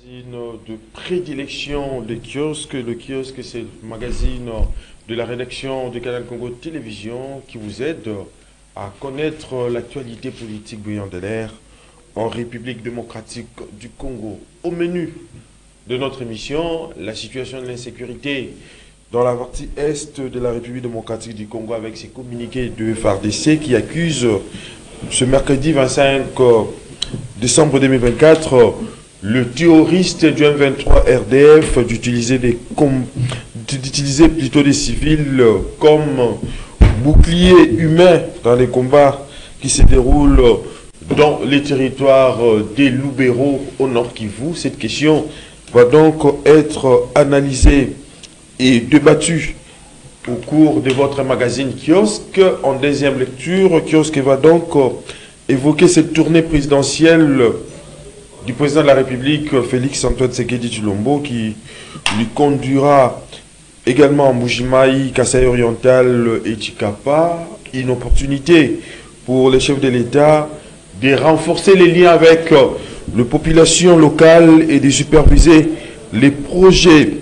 De prédilection des kiosques. Le kiosque, c'est le magazine de la rédaction de Canal Congo Télévision qui vous aide à connaître l'actualité politique brillante de l'air en République démocratique du Congo. Au menu de notre émission, la situation de l'insécurité dans la partie est de la République démocratique du Congo avec ses communiqués de FARDC qui accusent ce mercredi 25 décembre 2024 le terroriste du M23 RDF d'utiliser plutôt des civils comme boucliers humains dans les combats qui se déroulent dans les territoires des Lubero au Nord Kivu. Cette question va donc être analysée et débattue au cours de votre magazine Kiosque. En deuxième lecture, Kiosque va donc évoquer cette tournée présidentielle du président de la République, Félix Antoine Tshisekedi Tshilombo, qui lui conduira également à Mbujimayi, Kasai Oriental et Tshikapa. Une opportunité pour les chefs de l'État de renforcer les liens avec les populations locales et de superviser les projets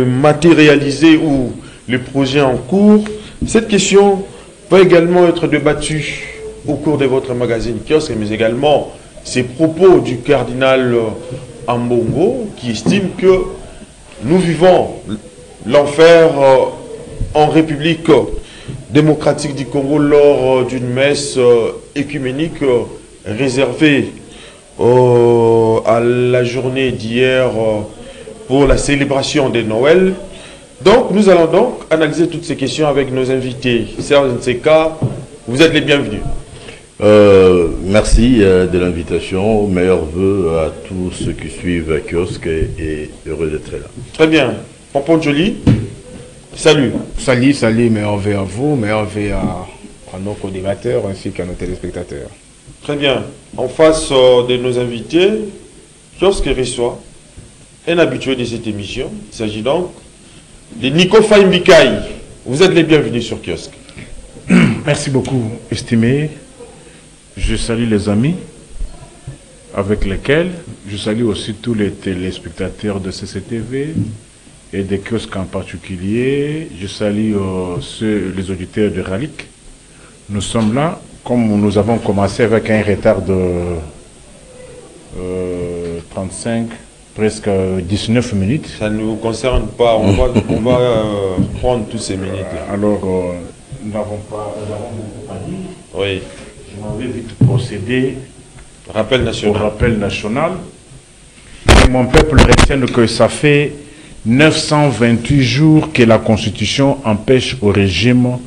matérialisés ou les projets en cours. Cette question va également être débattue au cours de votre magazine Kiosque, mais également ces propos du cardinal Ambongo qui estime que nous vivons l'enfer en République démocratique du Congo lors d'une messe écuménique réservée à la journée d'hier pour la célébration de Noël. Donc nous allons donc analyser toutes ces questions avec nos invités. Serge Nseka, vous êtes les bienvenus. Merci de l'invitation. Meilleurs vœux à tous ceux qui suivent Kiosque et heureux d'être là. Très bien. Pompon Joly, salut. Salut, meilleurs vœux à vous, meilleurs vœux à nos co-débatteurs ainsi qu'à nos téléspectateurs. Très bien. En face de nos invités, Kiosque reçoit un habitué de cette émission. Il s'agit donc de Nico Faimbikai. Vous êtes les bienvenus sur Kiosque. Merci beaucoup, estimé. Je salue les amis avec lesquels je salue aussi tous les téléspectateurs de CCTV et des kiosques en particulier. Je salue les auditeurs de Ralik. Nous sommes là, comme nous avons commencé avec un retard de 35, presque 19 minutes. Ça ne nous concerne pas, on va prendre toutes ces minutes. Alors, nous n'avons beaucoup à dire. Oui. Je m'en vais vite procéder rappel national. Au rappel national. Et mon peuple retient que ça fait 928 jours que la Constitution empêche au régime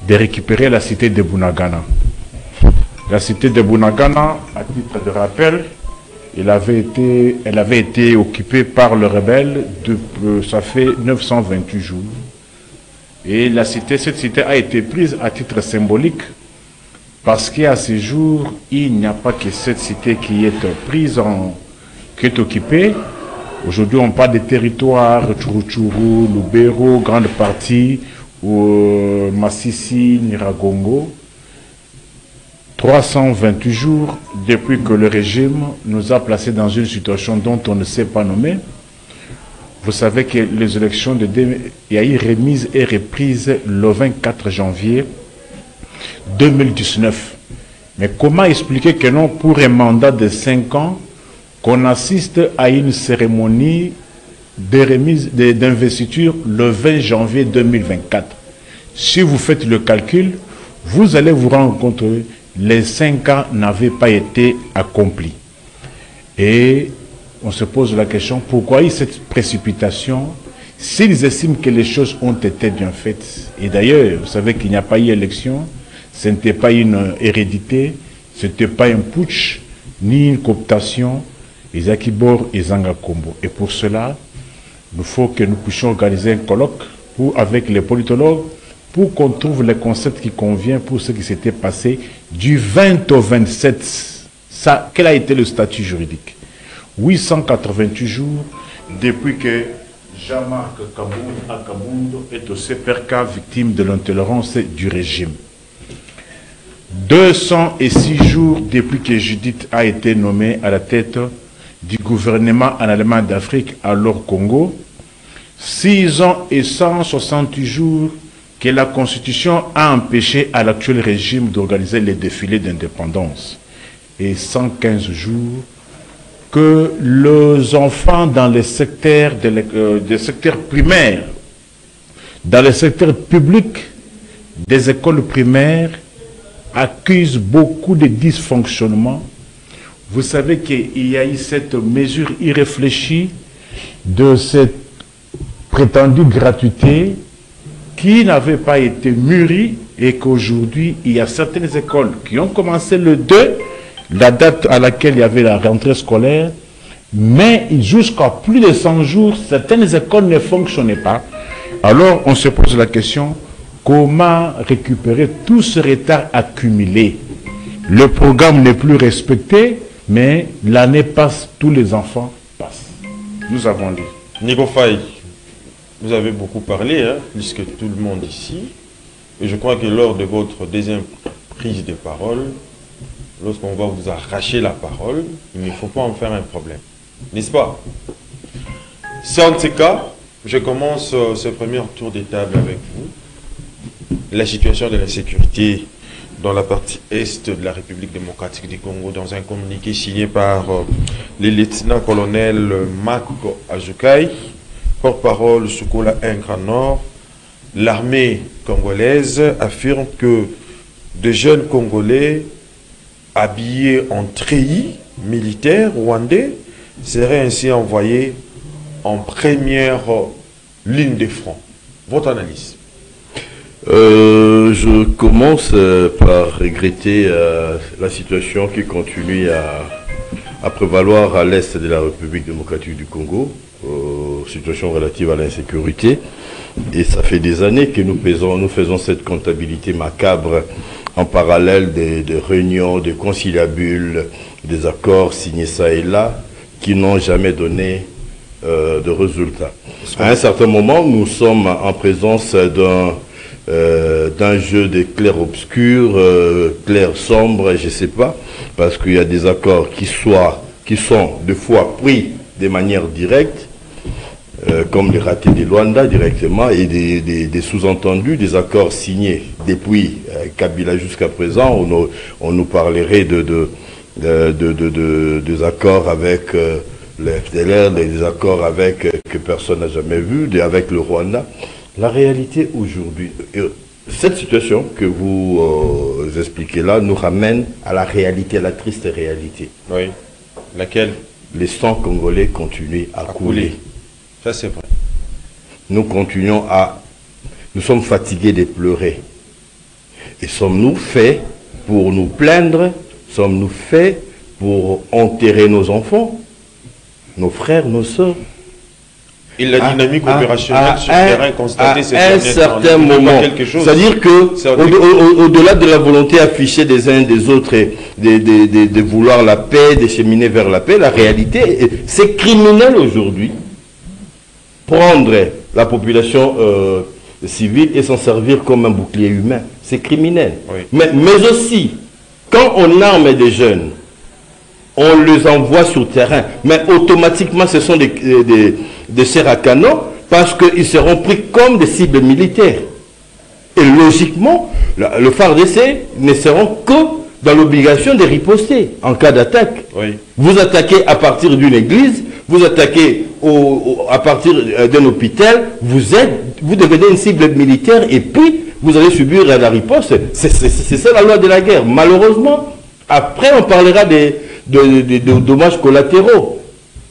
de récupérer la cité de Bunagana. La cité de Bunagana, à titre de rappel, elle avait été occupée par le rebelle ça fait 928 jours. Et cette cité a été prise à titre symbolique parce qu'à ce jour, il n'y a pas que cette cité qui est prise, qui est occupée. Aujourd'hui, on parle des territoires, Tchourouchourou, Lubero, grande partie, Massissi, Niragongo. 328 jours depuis que le régime nous a placés dans une situation dont on ne sait pas nommer. Vous savez que les élections il y a eu remise et reprise le 24 janvier 2019. Mais comment expliquer que non, pour un mandat de 5 ans, qu'on assiste à une cérémonie de remise d'investiture le 20 janvier 2024? Si vous faites le calcul, vous allez vous rendre compte que les 5 ans n'avaient pas été accomplis. Et on se pose la question, pourquoi il y a cette précipitation s'ils estiment que les choses ont été bien faites? Et d'ailleurs, vous savez qu'il n'y a pas eu élection, ce n'était pas une hérédité, ce n'était pas un putsch, ni une cooptation, Isakibor et Zangakombo. Et pour cela, il faut que nous puissions organiser un colloque avec les politologues pour qu'on trouve le concept qui convient pour ce qui s'était passé du 20 au 27. Ça, quel a été le statut juridique? 888 jours depuis que Jean-Marc Akabound est au CPRK victime de l'intolérance du régime. 206 jours depuis que Judith a été nommée à la tête du gouvernement en allemand d'Afrique, alors Congo, 6 ans et 168 jours que la Constitution a empêché à l'actuel régime d'organiser les défilés d'indépendance, et 115 jours que les enfants dans les secteurs, des secteurs primaires, dans les secteurs publics des écoles primaires, accusent beaucoup de dysfonctionnements. Vous savez qu'il y a eu cette mesure irréfléchie de cette prétendue gratuité qui n'avait pas été mûrie et qu'aujourd'hui, il y a certaines écoles qui ont commencé le 2, la date à laquelle il y avait la rentrée scolaire, mais jusqu'à plus de 100 jours, certaines écoles ne fonctionnaient pas. Alors, on se pose la question, comment récupérer tout ce retard accumulé? Le programme n'est plus respecté, mais l'année passe, tous les enfants passent. Nous avons lu. Nico Faye, vous avez beaucoup parlé, hein, plus que tout le monde ici. Et je crois que lors de votre deuxième prise de parole, lorsqu'on va vous arracher la parole, il ne faut pas en faire un problème. N'est-ce pas? C'est en ce cas, je commence ce premier tour de table avec vous. La situation de la sécurité dans la partie est de la République démocratique du Congo, dans un communiqué signé par le lieutenant-colonel Mako Ajukai, porte-parole Sukola Ingra Nord. L'armée congolaise affirme que de jeunes Congolais habillés en treillis militaires rwandais seraient ainsi envoyés en première ligne de front. Votre analyse? Je commence par regretter la situation qui continue à prévaloir à l'est de la République démocratique du Congo, situation relative à l'insécurité. Et ça fait des années que nous faisons cette comptabilité macabre en parallèle des réunions, des conciliabules, des accords signés ça et là, qui n'ont jamais donné de résultats. À un certain moment, nous sommes en présence d'un jeu de clair-obscur, clair-sombre, je ne sais pas, parce qu'il y a des accords qui sont des fois pris de manière directe, comme les ratés de Luanda directement, et des sous-entendus, des accords signés depuis Kabila jusqu'à présent. On nous parlerait des accords avec le FDLR, des accords que personne n'a jamais vu, avec le Rwanda. La réalité aujourd'hui, cette situation que vous expliquez là nous ramène à la réalité, à la triste réalité. Oui. Laquelle? Les sangs congolais continuent à couler. Ça c'est vrai. Nous sommes fatigués de pleurer. Et sommes-nous faits pour nous plaindre? Sommes-nous faits pour enterrer nos enfants, nos frères, nos sœurs? Et la dynamique opérationnelle sur le terrain constatée, c'est à un certain moment. C'est-à-dire que au-delà de la volonté affichée des uns et des autres de vouloir la paix, de cheminer vers la paix, la réalité, c'est criminel aujourd'hui prendre la population civile et s'en servir comme un bouclier humain. C'est criminel. Oui. Mais aussi, quand on arme des jeunes, on les envoie sur le terrain, mais automatiquement ce sont des chairs à canon, parce qu'ils seront pris comme des cibles militaires. Et logiquement, le FARDC ne seront que dans l'obligation de riposter en cas d'attaque. Oui. Vous attaquez à partir d'une église, vous attaquez à partir d'un hôpital, vous devenez une cible militaire et puis vous allez subir la riposte. C'est ça la loi de la guerre. Malheureusement, après on parlera des dommages collatéraux.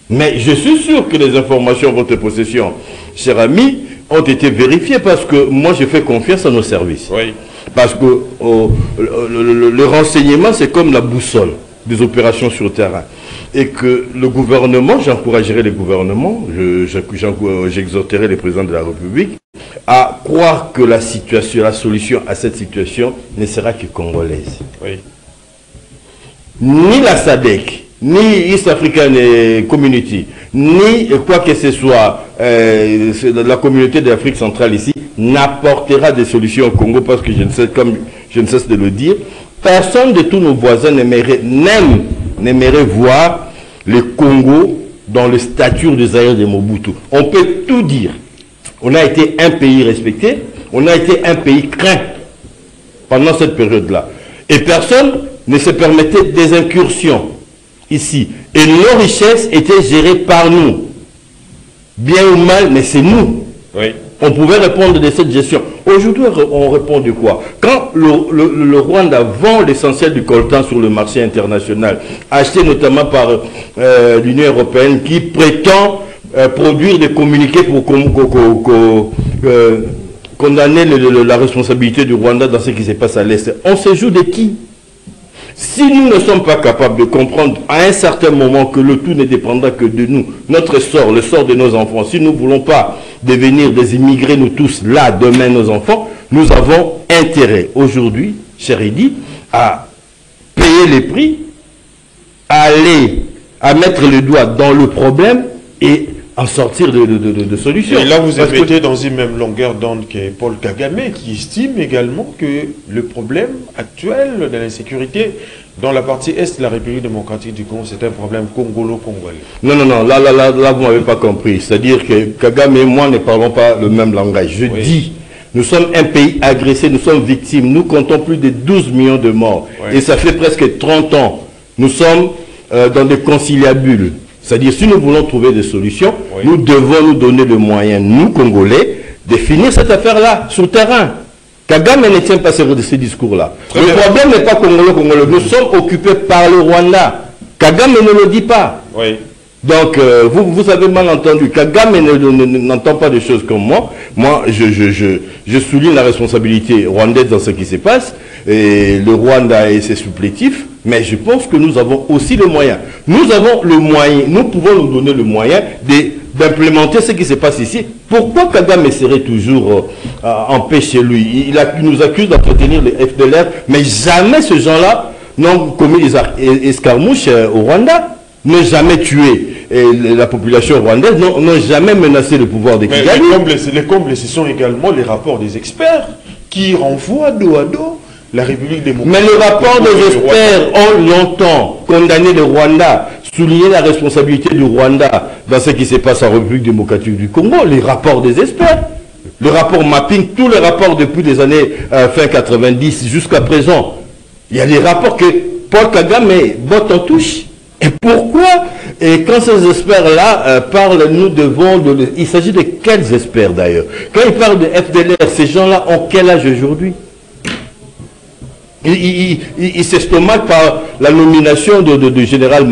Mais je suis sûr que les informations en votre possession, cher ami, ont été vérifiées parce que moi je fais confiance à nos services. Oui. Parce que le renseignement, c'est comme la boussole des opérations sur le terrain. Et que le gouvernement, j'encouragerai les gouvernements, j'exhorterai les présidents de la République à croire que la solution à cette situation ne sera que congolaise. Oui. Ni la SADC, ni East African Community, ni quoi que ce soit la communauté de l'Afrique centrale ici, n'apportera des solutions au Congo parce que comme je ne cesse de le dire, personne de tous nos voisins n'aimerait voir le Congo dans le statut de Zaïre de Mobutu. On peut tout dire. On a été un pays respecté, on a été un pays craint pendant cette période-là. Et personne ne se permettait des incursions ici. Et nos richesses étaient gérées par nous. Bien ou mal, mais c'est nous. Oui. On pouvait répondre de cette gestion. Aujourd'hui, on répond de quoi? Quand le Rwanda vend l'essentiel du coltan sur le marché international, acheté notamment par l'Union européenne, qui prétend produire des communiqués pour condamner la responsabilité du Rwanda dans ce qui se passe à l'Est, on se joue de qui? Si nous ne sommes pas capables de comprendre à un certain moment que le tout ne dépendra que de nous, notre sort, le sort de nos enfants, si nous ne voulons pas devenir des immigrés, nous tous, là, demain, nos enfants, nous avons intérêt aujourd'hui, cher Idi, à payer les prix, à mettre le doigt dans le problème et en sortir de solutions. Et là, vous êtes dans une même longueur d'onde que Paul Kagame, qui estime également que le problème actuel de l'insécurité dans la partie est de la République démocratique du Congo, c'est un problème congolo-congolais. Non, là, vous ne m'avez pas compris. C'est-à-dire que Kagame et moi ne parlons pas le même langage. Je dis, nous sommes un pays agressé, nous sommes victimes, nous comptons plus de 12 millions de morts. Et ça fait presque 30 ans. Nous sommes dans des conciliabules. C'est-à-dire, si nous voulons trouver des solutions, nous devons nous donner le moyen, nous, Congolais, de finir cette affaire-là sur le terrain. Kagame ne tient pas ces discours-là. Le problème n'est pas congolais. Nous sommes occupés par le Rwanda. Kagame ne le dit pas. Donc, vous avez mal entendu. Kagame n'entend pas des choses comme moi. Moi, je souligne la responsabilité rwandaise dans ce qui se passe. Et le Rwanda et ses supplétifs. Mais je pense que nous avons aussi le moyen. Nous avons le moyen. Nous pouvons nous donner le moyen d'implémenter ce qui se passe ici. Pourquoi Kagame serait toujours en paix chez lui? Il nous accuse d'entretenir les FDLR. Mais jamais ces gens-là n'ont commis des escarmouches au Rwanda. N'ont jamais tué la population rwandaise, n'ont jamais menacé le pouvoir de Kigali. Les combles, ce sont également les rapports des experts qui renvoient dos à dos la République démocratique. Mais le rapport des experts ont longtemps condamné le Rwanda, souligné la responsabilité du Rwanda dans ce qui se passe en République démocratique du Congo. Les rapports des experts, le rapport mapping, tous les rapports depuis les années fin 90 jusqu'à présent. Il y a des rapports que Paul Kagame botte en touche. Et pourquoi? Et quand ces experts-là parlent, nous devons... Il s'agit de quels experts d'ailleurs? Quand ils parlent de FDLR, ces gens-là ont quel âge aujourd'hui? Ils s'estomaquent par la nomination de général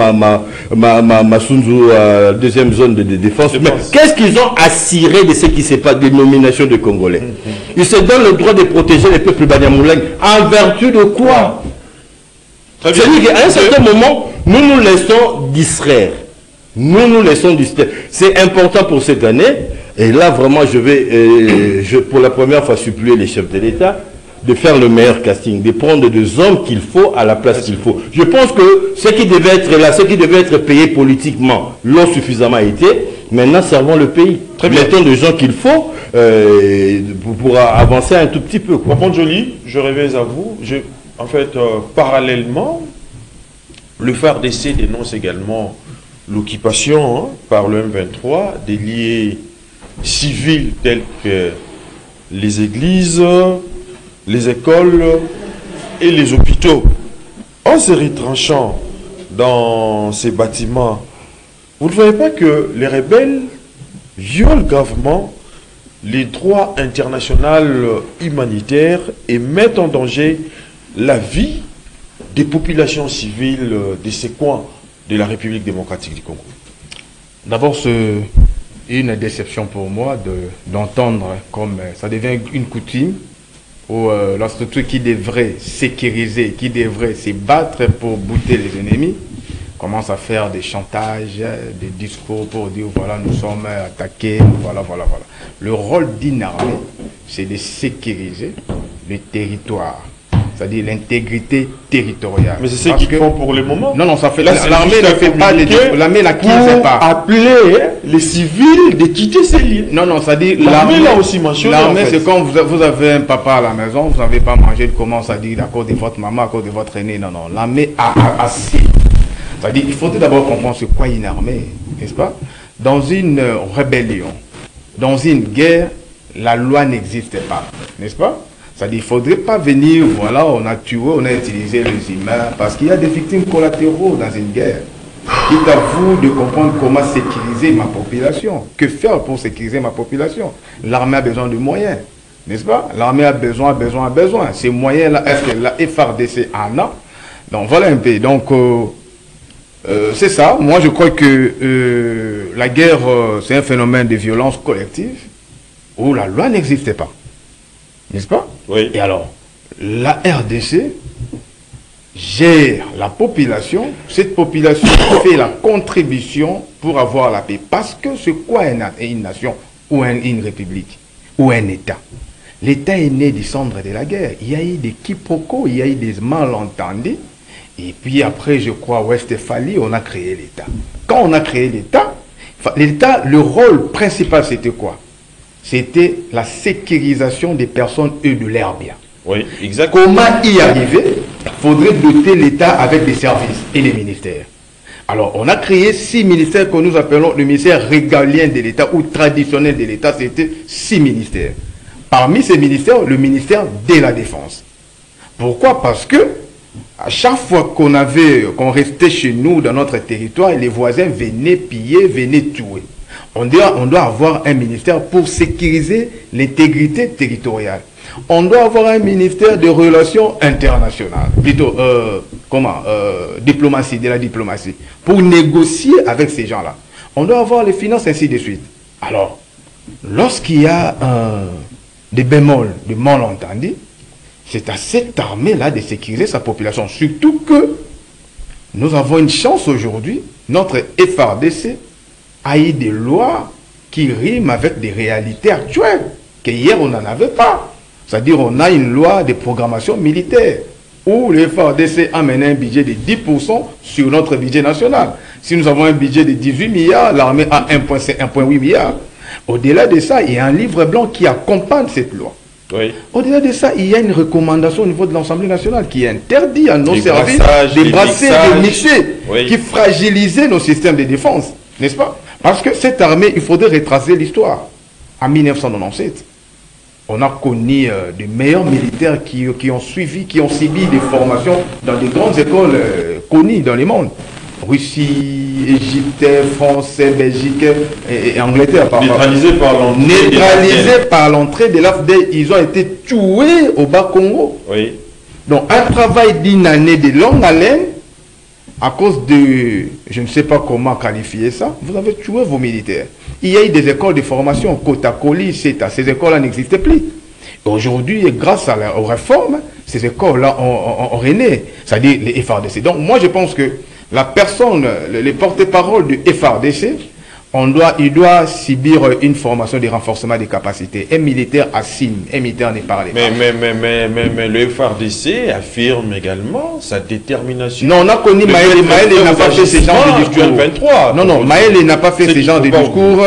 Masunzu, deuxième zone de défense. Mais qu'est-ce qu'ils ont à cirer de ce qui se passe des nominations de Congolais? Ils se donnent le droit de protéger les peuples Banyamuleng. En vertu de quoi? C'est-à-dire qu'à un certain moment, nous nous laissons distraire. Nous laissons distraire. C'est important pour cette année. Et là, vraiment, je vais, pour la première fois, supplier les chefs de l'État de faire le meilleur casting, de prendre des hommes qu'il faut à la place qu'il faut. Je pense que ce qui devait être là, ce qui devait être payé politiquement, l'ont suffisamment été. Maintenant, servons le pays. Mettons des gens qu'il faut pour avancer un tout petit peu. Papa Joly, je reviens à vous. En fait, parallèlement, le FARDC dénonce également l'occupation par le M23 des lieux civils tels que les églises, les écoles et les hôpitaux. En se retranchant dans ces bâtiments, vous ne voyez pas que les rebelles violent gravement les droits internationaux humanitaires et mettent en danger la vie des populations civiles de ces coins de la République démocratique du Congo? D'abord, c'est une déception pour moi d'entendre comme ça devient une coutume où la structure qui devrait sécuriser, qui devrait se battre pour bouter les ennemis, commence à faire des chantages, des discours pour dire voilà, nous sommes attaqués, voilà. Le rôle d'une armée, c'est de sécuriser le territoire. C'est-à-dire l'intégrité territoriale. Mais c'est ce qu'ils font pour le moment. Non, ça fait. L'armée ne fait pas l'armée n'acquiert pas. Appeler les civils de quitter ces lieux. Non, c'est-à-dire l'armée l'a aussi mentionné. L'armée, c'est quand vous avez un papa à la maison, vous n'avez pas mangé, il commence à dire à cause de votre maman, à cause de votre aîné. Non, l'armée a assez. C'est-à-dire il faudrait d'abord comprendre ce qu'est une armée, n'est-ce pas? Dans une rébellion, dans une guerre, la loi n'existe pas, n'est-ce pas? C'est-à-dire qu'il ne faudrait pas venir, voilà, on a tué, on a utilisé les humains, parce qu'il y a des victimes collatéraux dans une guerre. Il est à vous de comprendre comment sécuriser ma population. Que faire pour sécuriser ma population? L'armée a besoin de moyens, n'est-ce pas? L'armée a besoin. Ces moyens-là, est-ce que la FARDC en a? Donc voilà un peu. Donc c'est ça. Moi je crois que la guerre, c'est un phénomène de violence collective où la loi n'existait pas. N'est-ce pas? Oui. Et alors, la RDC gère la population. Cette population fait la contribution pour avoir la paix. Parce que c'est quoi une nation ou une république ou un État? L'État est né du centre de la guerre. Il y a eu des quiproquos, il y a eu des malentendus. Et puis après, je crois, à Westphalie, on a créé l'État. Quand on a créé l'État, le rôle principal, c'était quoi? C'était la sécurisation des personnes et de leurs biens. Oui, exactement. Comment y arriver? Il faudrait doter l'État avec des services et des ministères. Alors, on a créé 6 ministères que nous appelons le ministère régalien de l'État ou traditionnel de l'État. C'était 6 ministères. Parmi ces ministères, le ministère de la Défense. Pourquoi? Parce que à chaque fois qu'on restait chez nous, dans notre territoire, les voisins venaient piller, venaient tuer. On doit avoir un ministère pour sécuriser l'intégrité territoriale. On doit avoir un ministère de relations internationales, plutôt, diplomatie, de la diplomatie, pour négocier avec ces gens-là. On doit avoir les finances, ainsi de suite. Alors, lorsqu'il y a des bémols, des malentendus, c'est à cette armée-là de sécuriser sa population. Surtout que nous avons une chance aujourd'hui, notre FARDC a eu des lois qui riment avec des réalités actuelles, qu'hier on n'en avait pas. C'est-à-dire on a une loi de programmation militaire, où le FARDC a mené un budget de 10% sur notre budget national. Si nous avons un budget de 18 milliards, l'armée a 1,8 milliard. Au-delà de ça, il y a un livre blanc qui accompagne cette loi. Oui. Au-delà de ça, il y a une recommandation au niveau de l'Assemblée nationale qui interdit à nos services de brasser, de mixer, oui, qui fragilisait nos systèmes de défense, n'est-ce pas? Parce que cette armée, il faudrait retracer l'histoire. En 1997, on a connu de meilleurs militaires qui ont suivi, qui ont subi des formations dans des grandes écoles connues dans le monde. Russie, Égypte, France, Belgique et Angleterre. Neutralisés par l'entrée de l'AFD, ils ont été tués au Bas-Congo. Oui. Donc un travail d'une année de longue haleine, à cause de, je ne sais pas comment qualifier ça, vous avez tué vos militaires. Il y a eu des écoles de formation, Kotakoli, CETA, ces écoles-là n'existaient plus. Aujourd'hui, grâce aux réformes, ces écoles-là ont rené, c'est-à-dire les FARDC. Donc moi je pense que la personne, les porte-parole du FARDC, il doit subir une formation de renforcement des capacités. Un militaire assigne, un militaire n'est pas mais le FARDC affirme également sa détermination. Non, on a connu Maël n'a pas fait ce genre de discours. 23, non, Maël n'a pas fait ce genre de discours.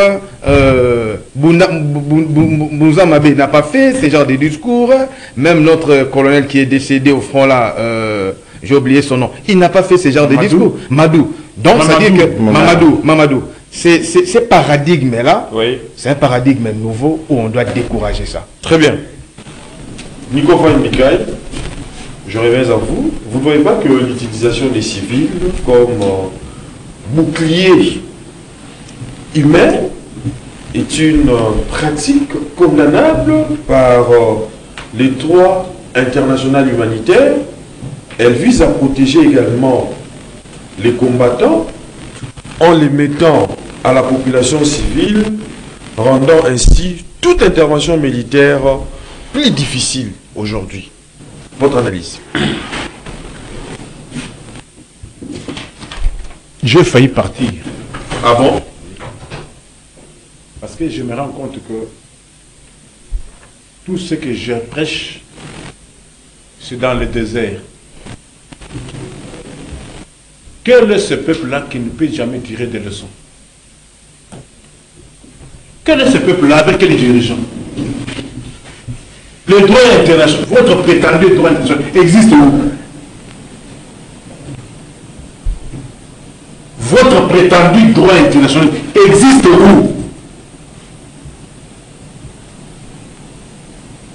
Bouza Mabé n'a pas fait ce genre de discours. Même notre colonel qui est décédé au front là, j'ai oublié son nom, il n'a pas fait ce genre de discours. Madou. Donc, ça veut dire que Mamadou. Ce paradigme-là, oui, c'est un paradigme nouveau où on doit décourager ça. Très bien. Nico Van Mikael, je reviens à vous. Vous ne voyez pas que l'utilisation des civils comme bouclier humain est une pratique condamnable par les droits internationaux humanitaires. Elle vise à protéger également les combattants en les mettant à la population civile, rendant ainsi toute intervention militaire plus difficile aujourd'hui. Votre analyse? J'ai failli partir. Ah bon? Parce que je me rends compte que tout ce que je prêche, c'est dans le désert. Quel est ce peuple-là qui ne peut jamais tirer des leçons? Quel est ce peuple-là avec les dirigeants? Le droit international, votre prétendu droit international existe où? votre prétendu droit international existe où?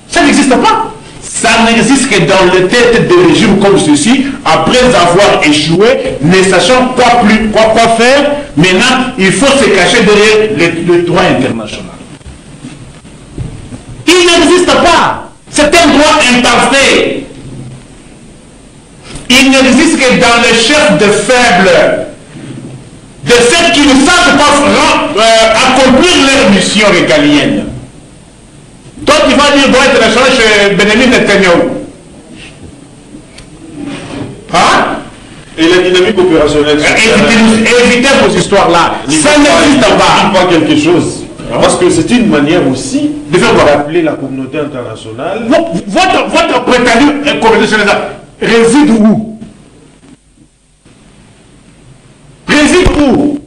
Ça n'existe pas. Ça n'existe que dans les têtes de régimes comme ceci, après avoir échoué, ne sachant quoi faire. Maintenant, il faut se cacher derrière le droit international. Il n'existe pas. C'est un droit imparfait. Il n'existe que dans les chefs de faibles, de ceux qui ne savent pas accomplir leur mission régalienne. Toi, tu vas dire droit international chez Benjamin Netanyahu. Hein? Et la dynamique opérationnelle. Évitez vos histoires-là. Ça n'existe pas. Pas quelque chose. Parce que c'est une manière aussi de faire rappeler la communauté internationale. Votre prétendu communauté internationale réside où? Réside où?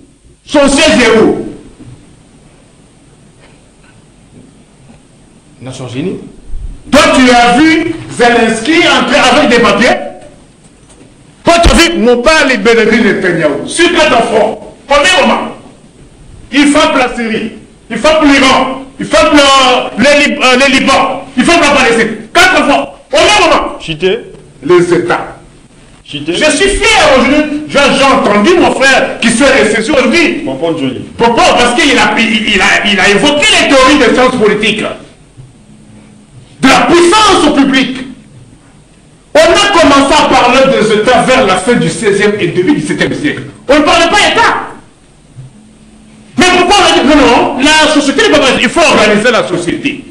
Son siège est où? Nations Unies. Toi, tu as vu Zelensky entrer avec des papiers? Toi, tu as vu mon père, les Benjamin Netanyahu, sur 4 enfants. Premier moment, il frappe la Syrie, il frappe l'Iran, il frappe le Liban, il frappe la Palestine. 4 enfants. Premier moment. Chité. Les États. Chité. Je suis fier aujourd'hui. J'ai entendu mon frère qui s'est resté aujourd'hui. Pompon Joly. Pompon, parce qu'il a évoqué les théories de sciences politiques. De la puissance au public. On a commencé à parler des États vers la fin du 16e et début du 17e siècle. On ne parlait pas d'État. Mais pourquoi on a dit non, la société n'est pas vraie. Il faut organiser la société.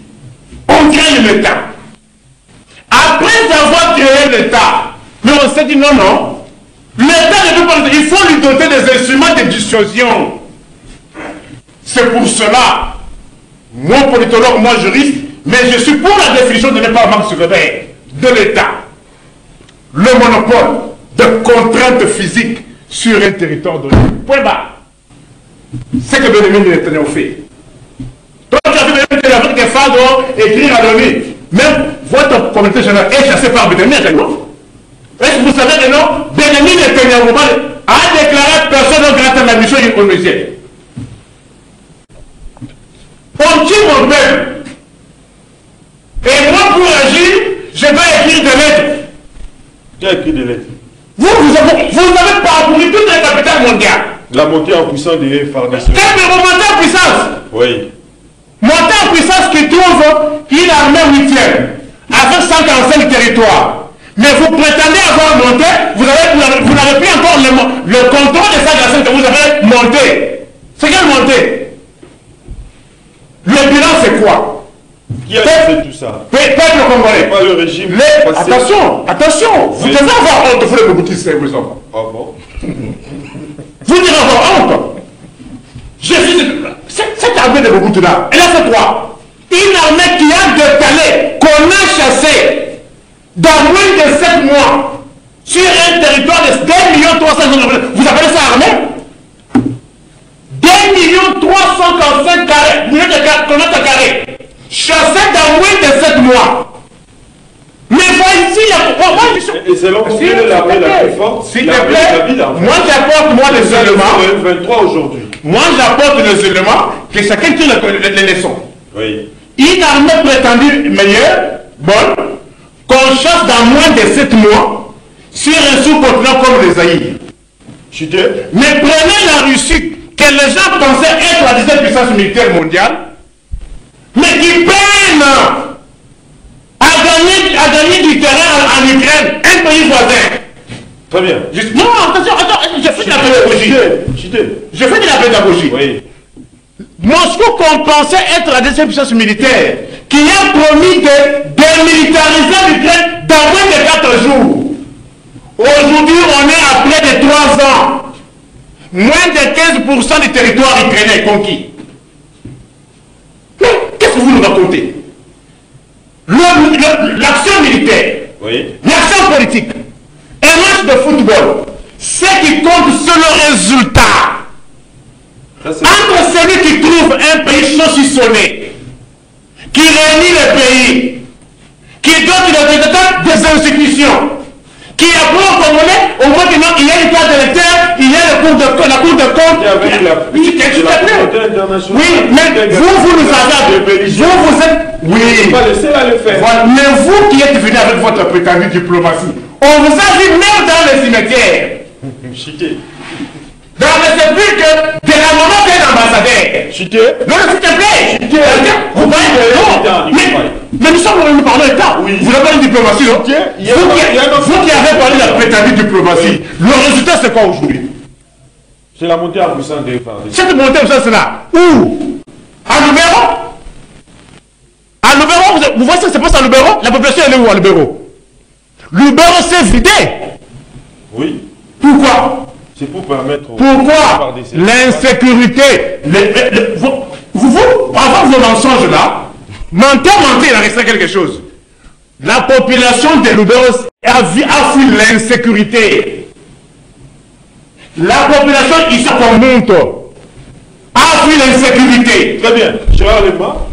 On crée l'État. Après avoir créé l'État, mais on s'est dit non, l'État ne peut pas. Il faut lui doter des instruments de dissuasion. C'est pour cela, moi politologue, moi juriste, mais je suis pour la définition de ne pas surveiller de l'État. Le monopole de contraintes physiques sur un territoire donné. Point barre. C'est que Benjamin Netanyahu fait. Donc, tu as vu l'Afrique des Fado écrire à l'ONU. Même votre communauté générale est chassée par Benjamin Netanyahu. Est-ce que vous savez que non? Benjamin Netanyahu a déclaré personne non grate à la mission onusienne. On tue mon peuple. Et moi, pour agir, je vais écrire des lettres. Qui a écrit des lettres? Vous avez parcouru toutes les capitales mondiales. La montée en puissance des FARDC. Quelle montée en puissance? Oui. Montée en puissance qui trouve une armée 8e avec 145 territoires. Mais vous prétendez avoir monté, vous n'avez plus encore le contrôle de 145 que vous avez monté. C'est quelle montée? Le bilan c'est quoi? Qui a fait tout ça? Peuple congolais. Pas le régime. Attention, vous devez avoir honte, vous les bouboutistes, vous enfants. Ah bon? Vous devez avoir honte. Cette armée de Mobutu là, elle a fait quoi? Une armée qui a détalé, qu'on a chassé dans moins de 7 mois sur un territoire de 2 300 000. Vous appelez ça armée? 2 345 km carrés. Chassé dans moins de 7 mois. Mais voici Et c'est l'homme qui est l'armée la plus forte. S'il te plaît, moi j'apporte les éléments. 23 aujourd'hui. Moi j'apporte les éléments que chacun tire les leçons. Oui. Une armée prétendue meilleure, bonne, qu'on chasse dans moins de 7 mois sur un sous-continent comme les Zaïre. Mais prenez la Russie, que les gens pensaient être la 10e puissance militaire mondiale, mais qui peine à gagner du terrain en Ukraine, un pays voisin. Très bien. Non, attention, je fais de la pédagogie. Je fais de la pédagogie. Oui. Moscou, qu'on pensait être la 10e puissance militaire, qui a promis de démilitariser l'Ukraine dans moins de 4 jours. Aujourd'hui, on est à près de 3 ans. Moins de 15% du territoire ukrainien est conquis. Mais qu'est-ce que vous nous racontez? L'action militaire, Oui. l'action politique, un match de football, ce qui compte, c'est le résultat. Entre celui qui trouve un pays saucissonné, qui réunit le pays, qui donne des institutions, qui apprend aux Congolais, on voit que non, il y a une carte d'électeur, il y a la cour de compte. Oui, mais vous le savez. Vous êtes. Oui. Pas le seul à le faire. Voilà. Mais vous qui êtes venu avec votre prétendue diplomatie, on vous a vu même dans les cimetières. Chité. Dans les sépulcres, de la moment qu'un ambassadeur. Chité. Non, s'il te plaît. Vous voyez, mais nous sommes nous parlons d'État. Oui. Vous n'avez pas une diplomatie, non? Vous qui avez parlé de la prétendue diplomatie, le résultat c'est quoi aujourd'hui? C'est la montée à Boussan des femmes. Cette montée à Boussan, c'est là. Où? À Lubero? À Lubero, vous voyez ce qui se passe à Lubero? La population elle est où à Lubero? Lubero s'est vidé. Oui. Pourquoi? C'est pour permettre. Pourquoi? L'insécurité. Avant vos mensonges là, mentez, il en restait quelque chose. La population de Lubero a fui l'insécurité. La population ici qu'on monte a fui l'insécurité. Très bien. Gérard Lema,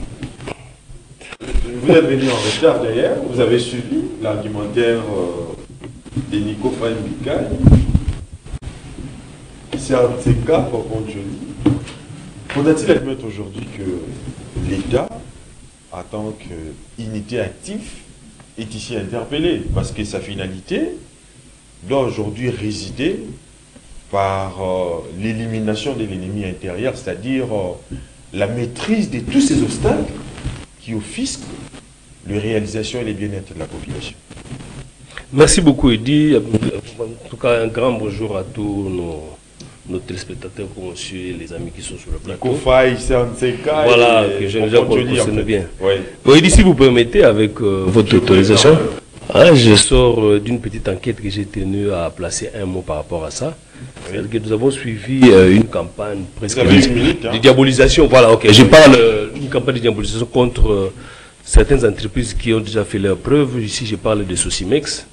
vous êtes venu en retard d'ailleurs. Vous avez suivi l'argumentaire de Nico Faye-Mikaï. C'est un de ces cas pour Johnny. Faudra-t-il admettre aujourd'hui que l'État, en tant qu'unité active, est ici interpellé parce que sa finalité doit aujourd'hui résider par l'élimination de l'ennemi intérieur, c'est-à-dire la maîtrise de tous ces obstacles qui offusquent la réalisation et le bien-être de la population. Merci beaucoup, Eddy. En tout cas, un grand bonjour à tous nos téléspectateurs, comme aussi les amis qui sont sur le plateau. Voilà, que je connais bien. Oui. Eddy, si vous permettez, avec votre autorisation, je sors d'une petite enquête que j'ai tenue à placer un mot par rapport à ça. C'est-à-dire que nous avons suivi une campagne presque de diabolisation. Voilà, ok. Je parle d'une campagne de diabolisation contre certaines entreprises qui ont déjà fait leurs preuves. Ici, je parle de Sosimex.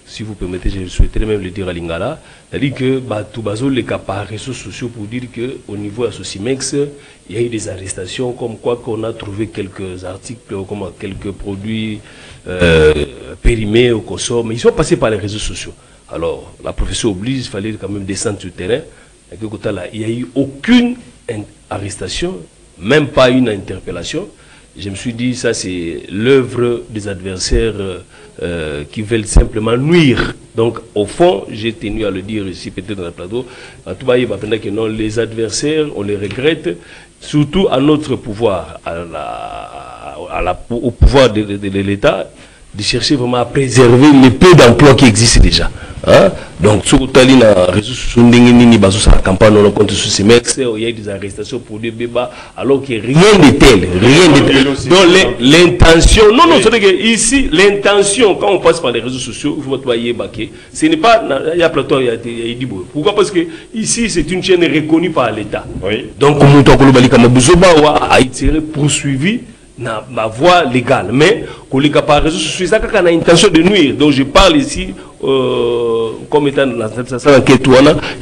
Si vous permettez, je souhaiterais même le dire à Lingala. C'est-à-dire que tout bazo les cas par réseaux sociaux pour dire qu'au niveau de Sosimex, il y a eu des arrestations comme quoi qu'on a trouvé quelques articles, comme quelques produits périmés au Kosovo, mais ils sont passés par les réseaux sociaux. Alors, la profession oblige, il fallait quand même descendre sur le terrain. Il n'y a eu aucune arrestation, même pas une interpellation. Je me suis dit, ça c'est l'œuvre des adversaires qui veulent simplement nuire. Donc, au fond, j'ai tenu à le dire ici, peut-être dans le plateau, que non, les adversaires, on les regrette, surtout à notre pouvoir, au pouvoir de l'État, de chercher vraiment à préserver les peu d'emplois qui existent déjà. Hein? Donc, sur le réseau social, la campagne contre Sosimex, il y a des arrestations pour des bébés, alors que rien de tel. Donc, l'intention, non, c'est que ici, l'intention, quand on passe par les réseaux sociaux, il faut voyer baquer. Ce n'est pas, il y a Platon, il y a dit. Pourquoi? Parce que ici, c'est une chaîne reconnue par l'État. Oui. Donc, comme on a été poursuivi na ma voie légale, mais qu'on les par réseaux sociaux, ça a intention de nuire. Donc je parle ici comme étant dans la enquête, il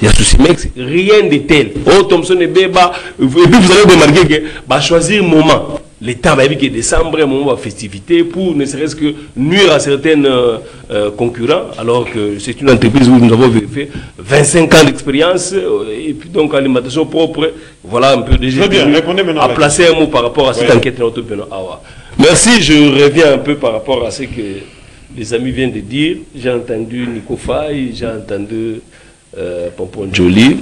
y a Sosimex, rien de tel. Oh, Thompson et Beba, et puis vous allez remarquer que bah, choisir un moment, l'État va dire décembre, un moment de festivité, pour ne serait-ce que nuire à certains concurrents, alors que c'est une entreprise où nous avons vérifié 25 ans d'expérience, et puis donc alimentation propre. Voilà un peu déjà à placer un mot par rapport à cette enquête. Merci, je reviens un peu par rapport à ce que les amis viennent de dire. J'ai entendu Nico Faye, j'ai entendu Pompon Joly.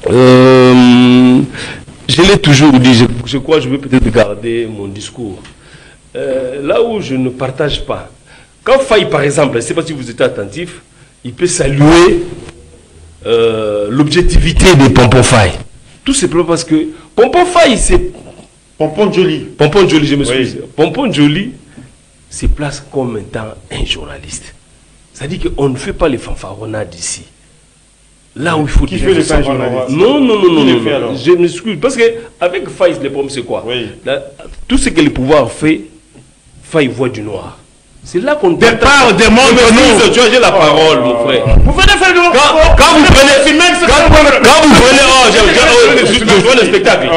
Je l'ai toujours dit, je crois que je vais peut-être garder mon discours. Là où je ne partage pas, quand Faye par exemple, je ne sais pas si vous êtes attentif, il peut saluer l'objectivité de Pompon Faye. Tout simplement parce que Pompon Faye, c'est... Pompon Joly. Pompon Joly, je me suis dit. Pompon Joly se place comme étant un journaliste. C'est-à-dire qu'on ne fait pas les fanfaronnades ici. Là où il faut... Qui fait les fanfaronnades? Non. Je m'excuse. Parce qu'avec Faye, le problème c'est quoi? Tout ce que le pouvoir fait, Faye voit du noir. C'est là qu'on départ des mondes. Tu as la parole, mon frère. Vous venez faire quand vous prenez, Je vois le spectacle.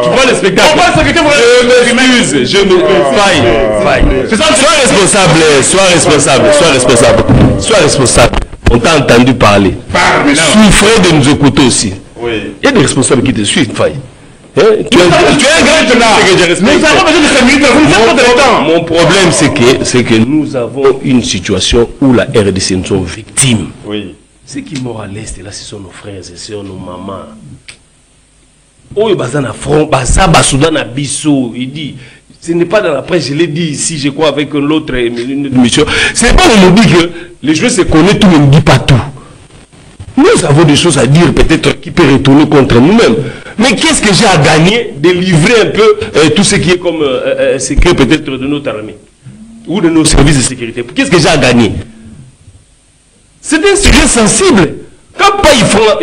Tu vois le spectacle. Je me Sois responsable. On t'a entendu parler. Souffrez de nous écouter aussi. Oui. Il y a des responsables qui te suivent, Faye. Tu es un grand. Mon problème, c'est que nous avons une situation où la RDC nous sommes victimes. Oui. Ceux qui meurent à l'Est, là, ce sont nos frères et sœurs, nos mamans. Oh, Bazana front, Bazaba Soudan Abisso, il dit. Ce n'est pas dans la presse, je l'ai dit ici, je crois, avec l'autre émission. Ce n'est pas on nous dit que les joueurs se connaissent tout, mais on ne dit pas tout. Nous avons des choses à dire, peut-être, qui peuvent retourner contre nous-mêmes. Mais qu'est-ce que j'ai à gagner de livrer un peu tout ce qui est comme secret, peut-être, de notre armée ou de nos services de sécurité? Qu'est-ce que j'ai à gagner? C'est un sujet sensible. Quand pas il prend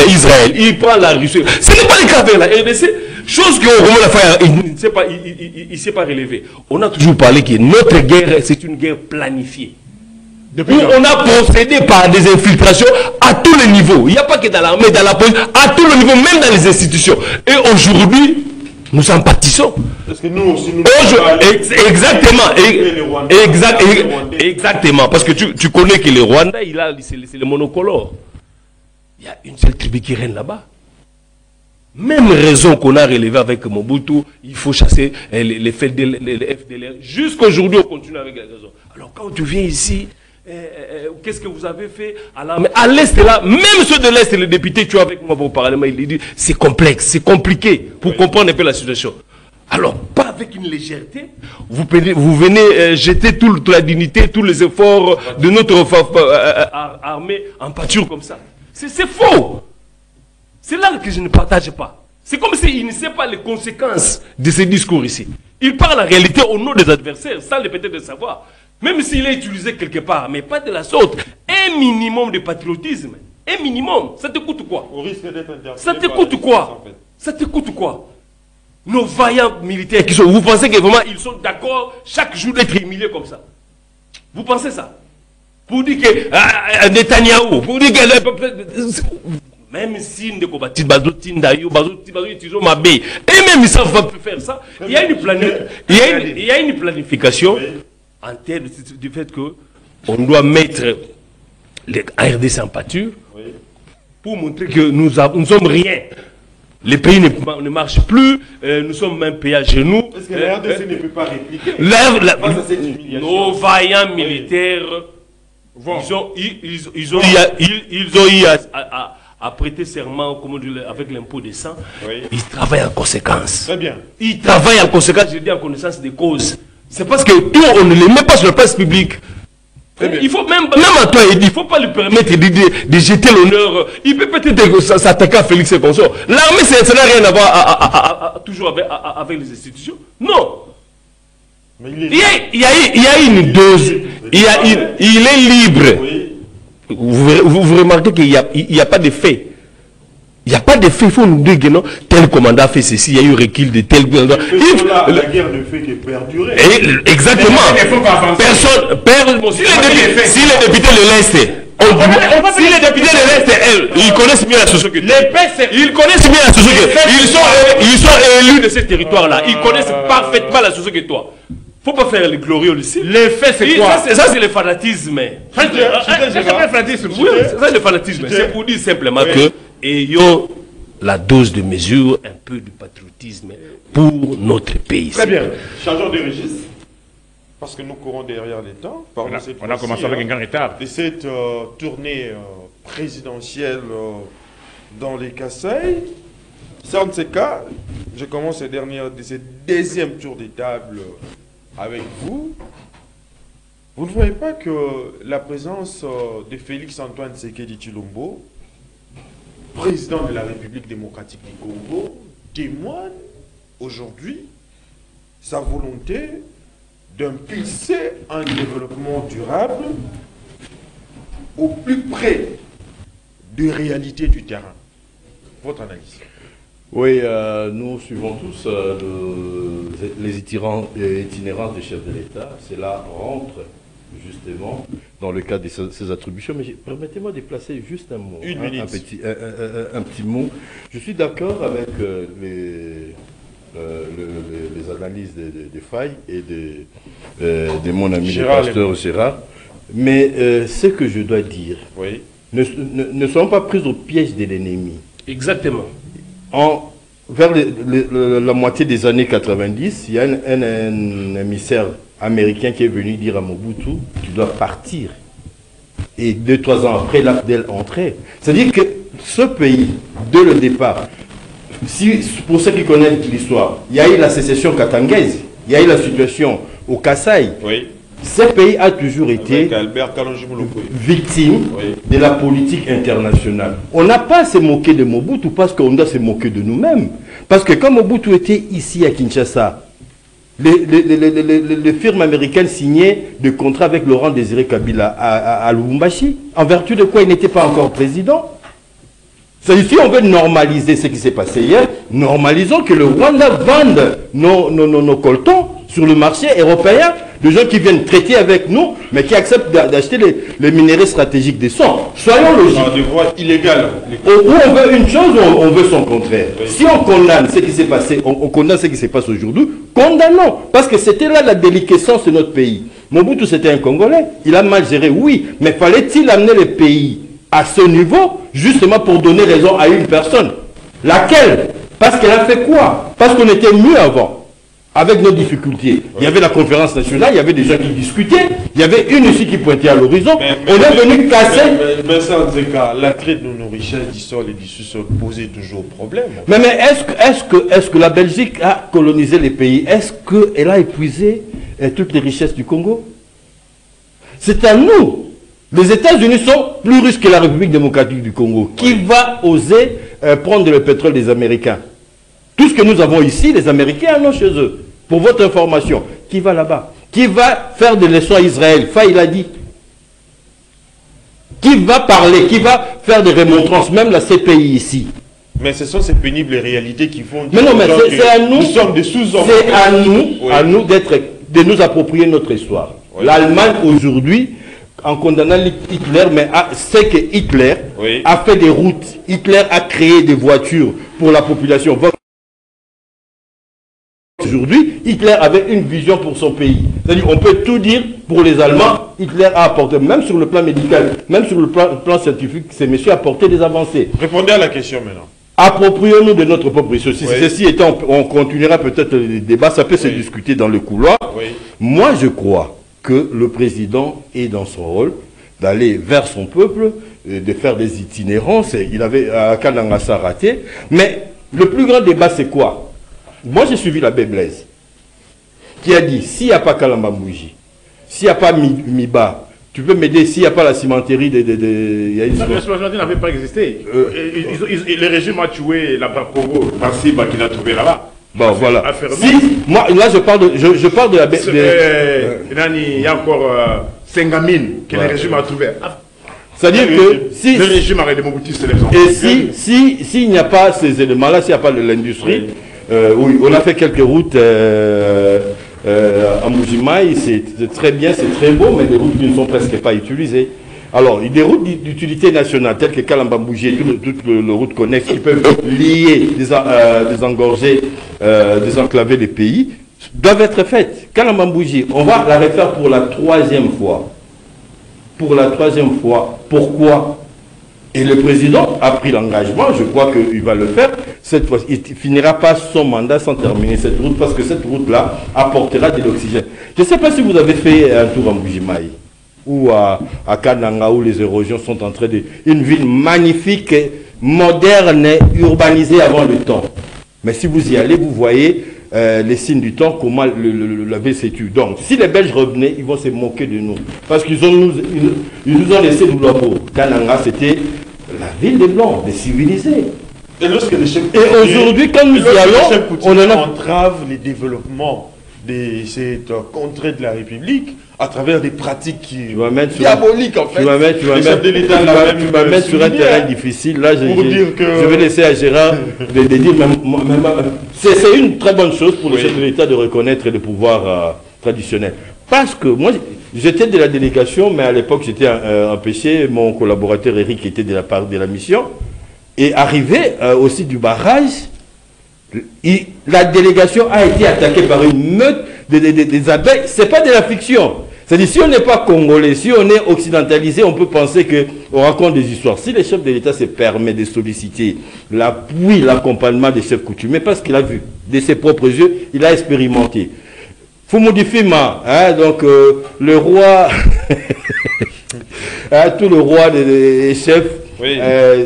Israël, il prend la Russie. Ce n'est pas le cas avec la RDC. Chose qu'on remonte la fois, il ne s'est pas relevé. On a toujours parlé que notre guerre, c'est une guerre planifiée. Où on a procédé par des infiltrations à tous les niveaux. Il n'y a pas que dans l'armée, dans la police, à tous les niveaux, même dans les institutions. Et aujourd'hui, nous en pâtissons. Parce que nous aussi, nous exactement. Parce que tu connais que le Rwanda, c'est le monocolore. Il y a une seule tribu qui règne là-bas. Même raison qu'on a relevé avec Mobutu, il faut chasser les FDLR. Jusqu'aujourd'hui, on continue avec les raisons. Alors quand tu viens ici, qu'est-ce que vous avez fait à l'armée? À l'Est, là, même ceux de l'Est, les députés, tu vois avec moi pour parler, il dit, c'est complexe, c'est compliqué pour comprendre un peu la situation. Alors, pas avec une légèreté, vous venez jeter toute la dignité, tous les efforts de notre armée en pâture comme ça. C'est faux. C'est là que je ne partage pas. C'est comme s'il ne sait pas les conséquences de ces discours ici. Il parle en réalité au nom des adversaires, sans les peut-être le savoir. Même s'il est utilisé quelque part, mais pas de la sorte. Un minimum de patriotisme. Un minimum. Ça te coûte quoi? Au risque d'être interpellé. Ça te coûte quoi? Ça te coûte quoi? Nos vaillants militaires qui sont... Vous pensez que vraiment ils sont d'accord chaque jour d'être humiliés comme ça? Vous pensez ça? Pour dire que... Netanyahou, pour dire que... Même si nous combattons et même ils savent pas faire ça, il y a une planification en termes du fait qu'on doit mettre les RDC en pâture pour montrer que nous ne sommes rien. Les pays ne marchent plus, nous sommes un pays à genoux. Est-ce que la RDC ne peut pas répliquer face à cette humiliation? Nos vaillants militaires, ils ont eu à prêter serment avec l'impôt des sang. Ils travaillent en conséquence. Très bien. Ils travaillent en conséquence, je dis en connaissance des causes. C'est parce que tout, on ne les met pas sur la place publique. Il faut même à toi, il ne faut pas lui permettre de jeter l'honneur. Il peut peut-être s'attaquer à Félix et consorts. L'armée, ça n'a rien à voir toujours avec les institutions. Non. Mais il y a une dose. Il est libre. Oui. Vous remarquez qu'il n'y a pas de fait. Il n'y a pas de fait. Il faut nous dire que non, tel commandant a fait ceci, il y a eu recul de tel commandant. La guerre ne fait que perdurer. Exactement. Si les députés de l'Est, ils connaissent mieux la société que toi. Ils connaissent mieux la société que toi. Ils sont élus de ce territoire-là. Ils connaissent parfaitement la société que toi. Faut pas faire les glorieux ici. Les faits, c'est quoi? Ça, c'est le fanatisme. C'est le fanatisme. C'est pour dire simplement que ayons la dose de mesure, un peu de patriotisme pour notre pays. Très bien. Changeons de registre. Parce que nous courons derrière les temps. On a commencé avec un grand retard. De cette tournée présidentielle dans les Kasaï. Sans ces cas, je commence ce deuxième tour de table avec vous. Vous ne voyez pas que la présence de Félix Antoine Tshisekedi Tshilombo, président de la République démocratique du Congo, témoigne aujourd'hui sa volonté d'impulser un développement durable au plus près des réalités du terrain. Votre analyse? Oui, nous suivons tous les itinérances des chefs de l'État. Cela rentre justement, dans le cadre de ces attributions. Mais permettez-moi de placer juste un mot. Un petit mot. Je suis d'accord avec les analyses des failles et de mon ami le pasteur Gérard. Mais ce que je dois dire, ne sont pas pris au piège de l'ennemi. Exactement. Vers la moitié des années 90, il y a un émissaire américain qui est venu dire à Mobutu, tu dois partir. Et 2-3 ans après, l'Abdel entrait. C'est-à-dire que ce pays, dès le départ, pour ceux qui connaissent l'histoire, il y a eu la sécession katangaise, il y a eu la situation au Kasaï. Oui. Ce pays a toujours été victime de la politique internationale. On n'a pas à se moquer de Mobutu parce qu'on doit se moquer de nous-mêmes. Parce que quand Mobutu était ici à Kinshasa, les firmes américaines signaient des contrats avec Laurent Désiré Kabila à Lubumbashi, en vertu de quoi il n'était pas encore président. Si on veut normaliser ce qui s'est passé hier, normalisons que le Rwanda vende nos coltons sur le marché européen, de gens qui viennent traiter avec nous, mais qui acceptent d'acheter les minéraux stratégiques des sons. Soyons logiques. Des voies illégales. Ou on veut une chose ou on veut son contraire. Oui. Si on condamne ce qui s'est passé, on condamne ce qui se passe aujourd'hui, condamnons. Parce que c'était là la déliquescence de notre pays. Mobutu, c'était un Congolais. Il a mal géré, oui. Mais fallait-il amener le pays à ce niveau, justement pour donner raison à une personne? Laquelle? Parce qu'elle a fait quoi? Parce qu'on était mieux avant. Avec nos difficultés. Il y avait la conférence nationale, il y avait des gens qui discutaient, il y avait une ici qui pointait à l'horizon. On est venu casser. Mais sans cas, la traite de nos richesses du sol et du sous-sol posait toujours problème. Mais est-ce que la Belgique a colonisé les pays? Est-ce qu'elle a épuisé toutes les richesses du Congo? C'est à nous. Les États-Unis sont plus riches que la République démocratique du Congo. Qui va oser prendre le pétrole des Américains? Tout ce que nous avons ici, les Américains en ont chez eux. Pour votre information, qui va là-bas? Qui va faire des leçons à Israël? Il a dit. Qui va parler? Qui va faire des remontrances? Même la CPI ici. Mais ce sont ces pénibles réalités qui font... Mais non, mais c'est à nous. Nous sommes des sous-hommes. C'est à nous de nous approprier notre histoire. Oui. L'Allemagne aujourd'hui, en condamnant Hitler, mais c'est que Hitler a fait des routes. Hitler a créé des voitures pour la population. Aujourd'hui, Hitler avait une vision pour son pays. C'est-à-dire, on peut tout dire pour les Allemands. Hitler a apporté, même sur le plan médical, même sur le plan scientifique, ces messieurs a apporté des avancées. Répondez à la question maintenant. Approprions-nous de notre propre histoire. Ceci étant, on continuera peut-être les débats, ça peut se discuter dans le couloir. Moi, je crois que le président est dans son rôle d'aller vers son peuple, de faire des itinérances. Il avait à Kananga ça raté. Mais le plus grand débat, c'est quoi? Moi, j'ai suivi l'abbé Blaise, qui a dit, s'il n'y a pas Kalamba Mbouji, s'il n'y a pas Miba, tu peux m'aider, s'il n'y a pas la cimenterie de... La cimenterie n'avait pas existé. Le régime a tué la Congo, Marsiba, qu'il a trouvé là-bas. Bon, voilà. Moi, là, je parle de l'abbé... Il y a encore Sengamine, que le régime a trouvé. C'est-à-dire que si... Le régime a Mobutu, c'est l'exemple. Et s'il n'y a pas ces éléments-là, s'il n'y a pas l'industrie... oui, on a fait quelques routes à Mbujimaï, c'est très bien, c'est très beau, mais des routes qui ne sont presque pas utilisées. Alors, il y a des routes d'utilité nationale, telles que Kalamba Mbouji et toutes les routes connexes qui peuvent lier, désengorger, désenclaver les pays, doivent être faites. Kalamba Mbouji, on va la refaire pour la 3e fois. Pour la 3e fois. Pourquoi? Et le président a pris l'engagement, je crois qu'il va le faire. Cette fois, il ne finira pas son mandat sans terminer cette route, parce que cette route-là apportera de l'oxygène. Je ne sais pas si vous avez fait un tour en Mbujimaï, ou à Kananga, où les érosions sont en train de... Une ville magnifique, moderne, urbanisée avant le temps. Mais si vous y allez, vous voyez les signes du temps, comment la ville s'est tue. Donc, si les Belges revenaient, ils vont se moquer de nous. Parce qu'ils nous ont laissé nous labo. Kananga, c'était la ville des Blancs, des civilisés. Et aujourd'hui, quand nous y allons, on entrave les développements de cette contrée de la République à travers des pratiques diaboliques en fait. Tu m'amènes sur un terrain difficile. Là, je vais laisser à Gérard de dire, c'est une très bonne chose pour le chef de l'État de reconnaître les pouvoirs traditionnels. Parce que moi, J'étais de la délégation, mais à l'époque j'étais empêché. Mon collaborateur Eric était de la part de la mission. Et arrivé aussi du barrage, la délégation a été attaquée par une meute des abeilles. C'est pas de la fiction. C'est-à-dire, si on n'est pas congolais, si on est occidentalisé, on peut penser qu'on raconte des histoires. Si le chef de l'État se permet de solliciter l'appui, l'accompagnement des chefs coutumiers, parce qu'il a vu de ses propres yeux, il a expérimenté. Fumudifima, hein, donc le roi, hein, tout le roi des chefs, oui.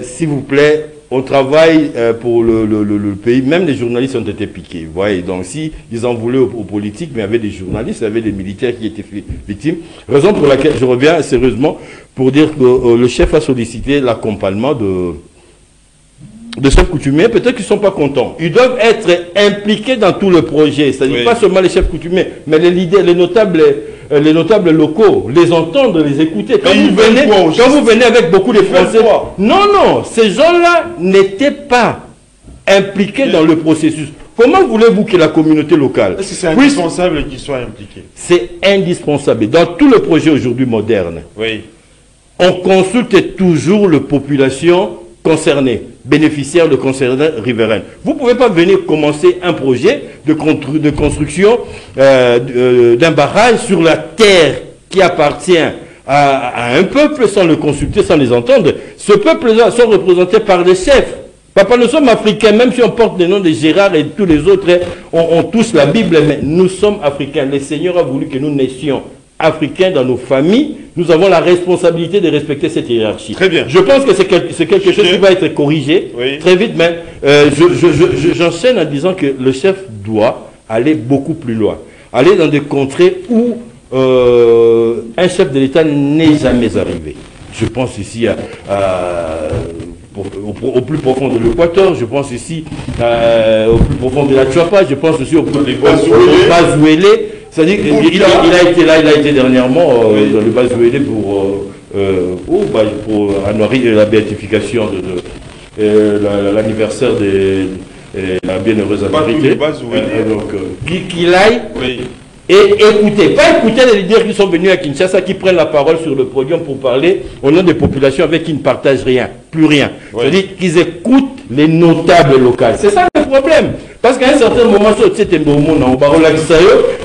S'il vous plaît, on travaille pour le pays. Même les journalistes ont été piqués. Vous voyez, donc si ils en voulaient aux politiques, mais il y avait des journalistes, il y avait des militaires qui étaient victimes. Raison pour laquelle je reviens sérieusement pour dire que le chef a sollicité l'accompagnement de chefs coutumiers. Peut-être qu'ils ne sont pas contents. Ils doivent être impliqués dans tout le projet. C'est-à-dire pas seulement les chefs coutumiers, mais les leaders, les notables locaux, les entendre, les écouter. Quand vous venez avec beaucoup de Français, non, ces gens-là n'étaient pas impliqués dans le processus. Comment voulez-vous que la communauté locale... Est-ce que c'est indispensable qu'ils soient impliqués? C'est indispensable. Dans tout le projet aujourd'hui moderne, on consulte toujours la population concernée, bénéficiaire de concernés riverains. Vous ne pouvez pas venir commencer un projet de construction d'un barrage sur la terre qui appartient à un peuple sans le consulter, sans les entendre. Ce peuple-là sont représentés par des chefs. Papa, nous sommes africains, même si on porte le nom de Gérard et tous les autres, on touche la Bible, mais nous sommes africains. Le Seigneur a voulu que nous naissions africains dans nos familles. Nous avons la responsabilité de respecter cette hiérarchie. Très bien. Je pense que c'est quelque chose qui va être corrigé très vite, mais j'enchaîne en disant que le chef doit aller beaucoup plus loin. Aller dans des contrées où un chef de l'État n'est jamais arrivé. Je pense ici au plus profond de l'Équateur, je pense ici au plus profond de la Chuapa, je pense aussi au Bazouélé. C'est-à-dire qu'il a été dernièrement dans le Bazouélé pour la béatification de l'anniversaire de la bienheureuse Amérique. Qu'il aille et écouter. Pas écouter les leaders qui sont venus à Kinshasa, qui prennent la parole sur le podium pour parler au nom des populations avec qui ils ne partagent rien, plus rien. C'est-à-dire qu'ils écoutent les notables locaux. C'est ça le problème. Parce qu'à un certain moment,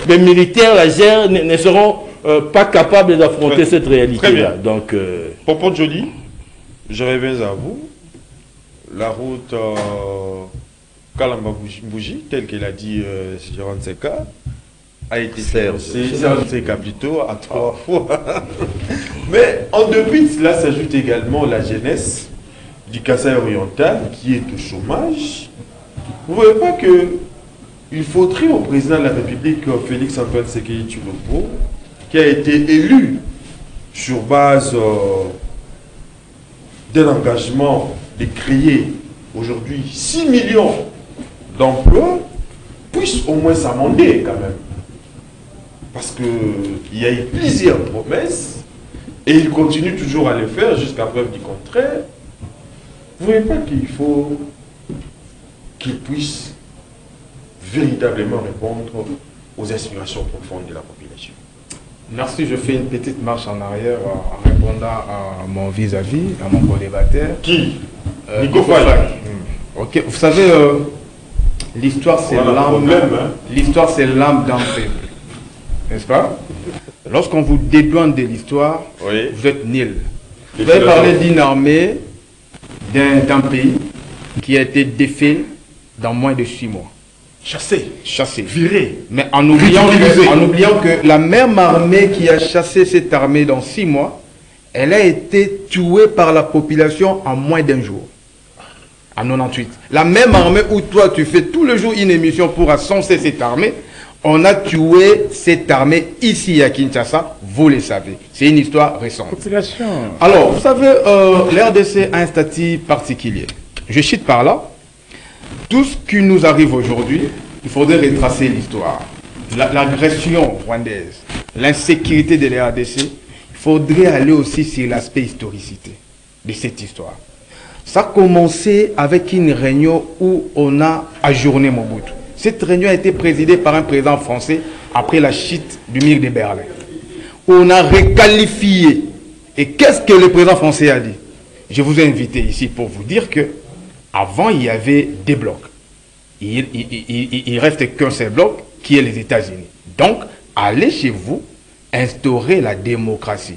les militaires, la GER ne seront pas capables d'affronter cette réalité-là. Donc, Popo Joly, je reviens à vous. La route Kalamba-Bougie, telle qu'il a dit Jérôme Seka, a été c'est capitaux à 3 fois. Mais en dépit de cela s'ajoute également la jeunesse du Kasaï oriental qui est au chômage. Vous ne voyez pas qu'il faudrait au président de la République, Félix-Antoine Tshisekedi Tshilombo, qui a été élu sur base d'un engagement de créer aujourd'hui 6 millions d'emplois, puisse au moins s'amender quand même. Parce qu'il y a eu plusieurs promesses et il continue toujours à les faire jusqu'à preuve du contraire. Vous ne voyez pas qu'il faut qu'il puisse véritablement répondre aux aspirations profondes de la population? Merci, je fais une petite marche en arrière en répondant à mon vis-à-vis, à mon co-débatteur. Qui Nico Faye. Ok, vous savez, l'histoire c'est l'âme. L'histoire c'est l'âme d'un peuple. N'est-ce pas? Lorsqu'on vous dédouane de l'histoire, vous êtes nul. Vous avez parlé d'une armée, d'un pays qui a été défait dans moins de 6 mois. Chassé. Viré. Mais en oubliant que la même armée qui a chassé cette armée dans 6 mois, elle a été tuée par la population en moins d'un jour. En 98. La même armée où toi tu fais tout le jour une émission pour ascenser cette armée, on a tué cette armée ici à Kinshasa, vous le savez. C'est une histoire récente. Alors, vous savez, l'RDC a un statut particulier. Je cite par là. Tout ce qui nous arrive aujourd'hui, il faudrait retracer l'histoire. L'agression rwandaise, l'insécurité de la RDC, il faudrait aller aussi sur l'aspect historicité de cette histoire. Ça a commencé avec une réunion où on a ajourné Mobutu. Cette réunion a été présidée par un président français après la chute du mur de Berlin. on a requalifié. Et qu'est-ce que le président français a dit? Je vous ai invité ici pour vous dire que avant il y avait des blocs. Il reste qu'un seul bloc qui est les États-Unis. Donc, allez chez vous, instaurer la démocratie.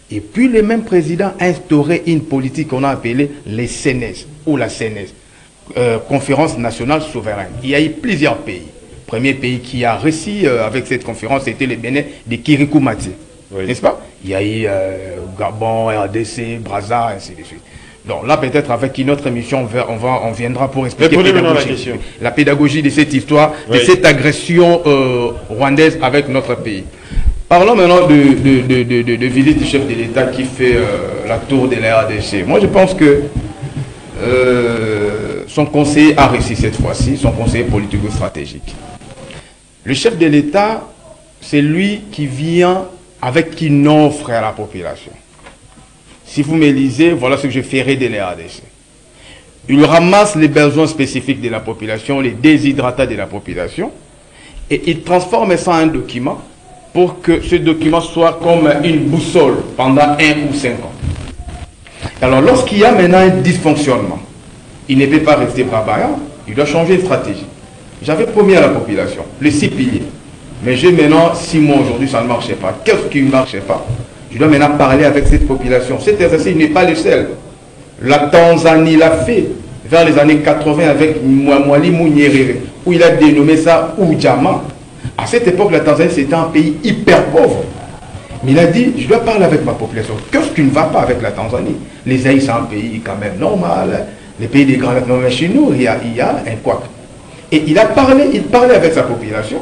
Et puis, le même président a instauré une politique qu'on a appelée les CNES, ou la CNES, Conférence Nationale Souveraine. Il y a eu plusieurs pays. Le premier pays qui a réussi avec cette conférence, c'était le Bénin de Kirikou Mati. Oui. N'est-ce pas? Il y a eu Gabon, RDC, Brazza, ainsi de suite. Donc là, peut-être avec une autre émission, on viendra pour expliquer la pédagogie de cette histoire, de cette agression rwandaise avec notre pays. Parlons maintenant de visite du chef de l'État qui fait la tour de la RDC. Moi, je pense que son conseiller a réussi cette fois-ci, son conseiller politico-stratégique. Le chef de l'État, c'est lui qui vient avec une offre à la population. Si vous me lisez, voilà ce que je ferai de la RDC. Il ramasse les besoins spécifiques de la population, les déshydratats de la population, et il transforme ça en un document pour que ce document soit comme une boussole pendant 1 ou 5 ans. Alors, lorsqu'il y a maintenant un dysfonctionnement, il ne peut pas rester bravard, il doit changer de stratégie. J'avais promis à la population les 6 piliers. Mais j'ai maintenant 6 mois aujourd'hui, ça ne marchait pas. Qu'est-ce qui ne marchait pas? Je dois maintenant parler avec cette population. Cet exercice n'est pas le seul. La Tanzanie l'a fait vers les années 80 avec Mwalimu Nyerere, où il a dénommé ça Ujamaa. À cette époque, la Tanzanie, c'était un pays hyper pauvre. Mais il a dit, je dois parler avec ma population. Qu'est-ce qui ne va pas avec la Tanzanie? Les Haïtiens, c'est un pays quand même normal. Les pays des grands mais chez nous, il y a un couac. Et il parlait avec sa population.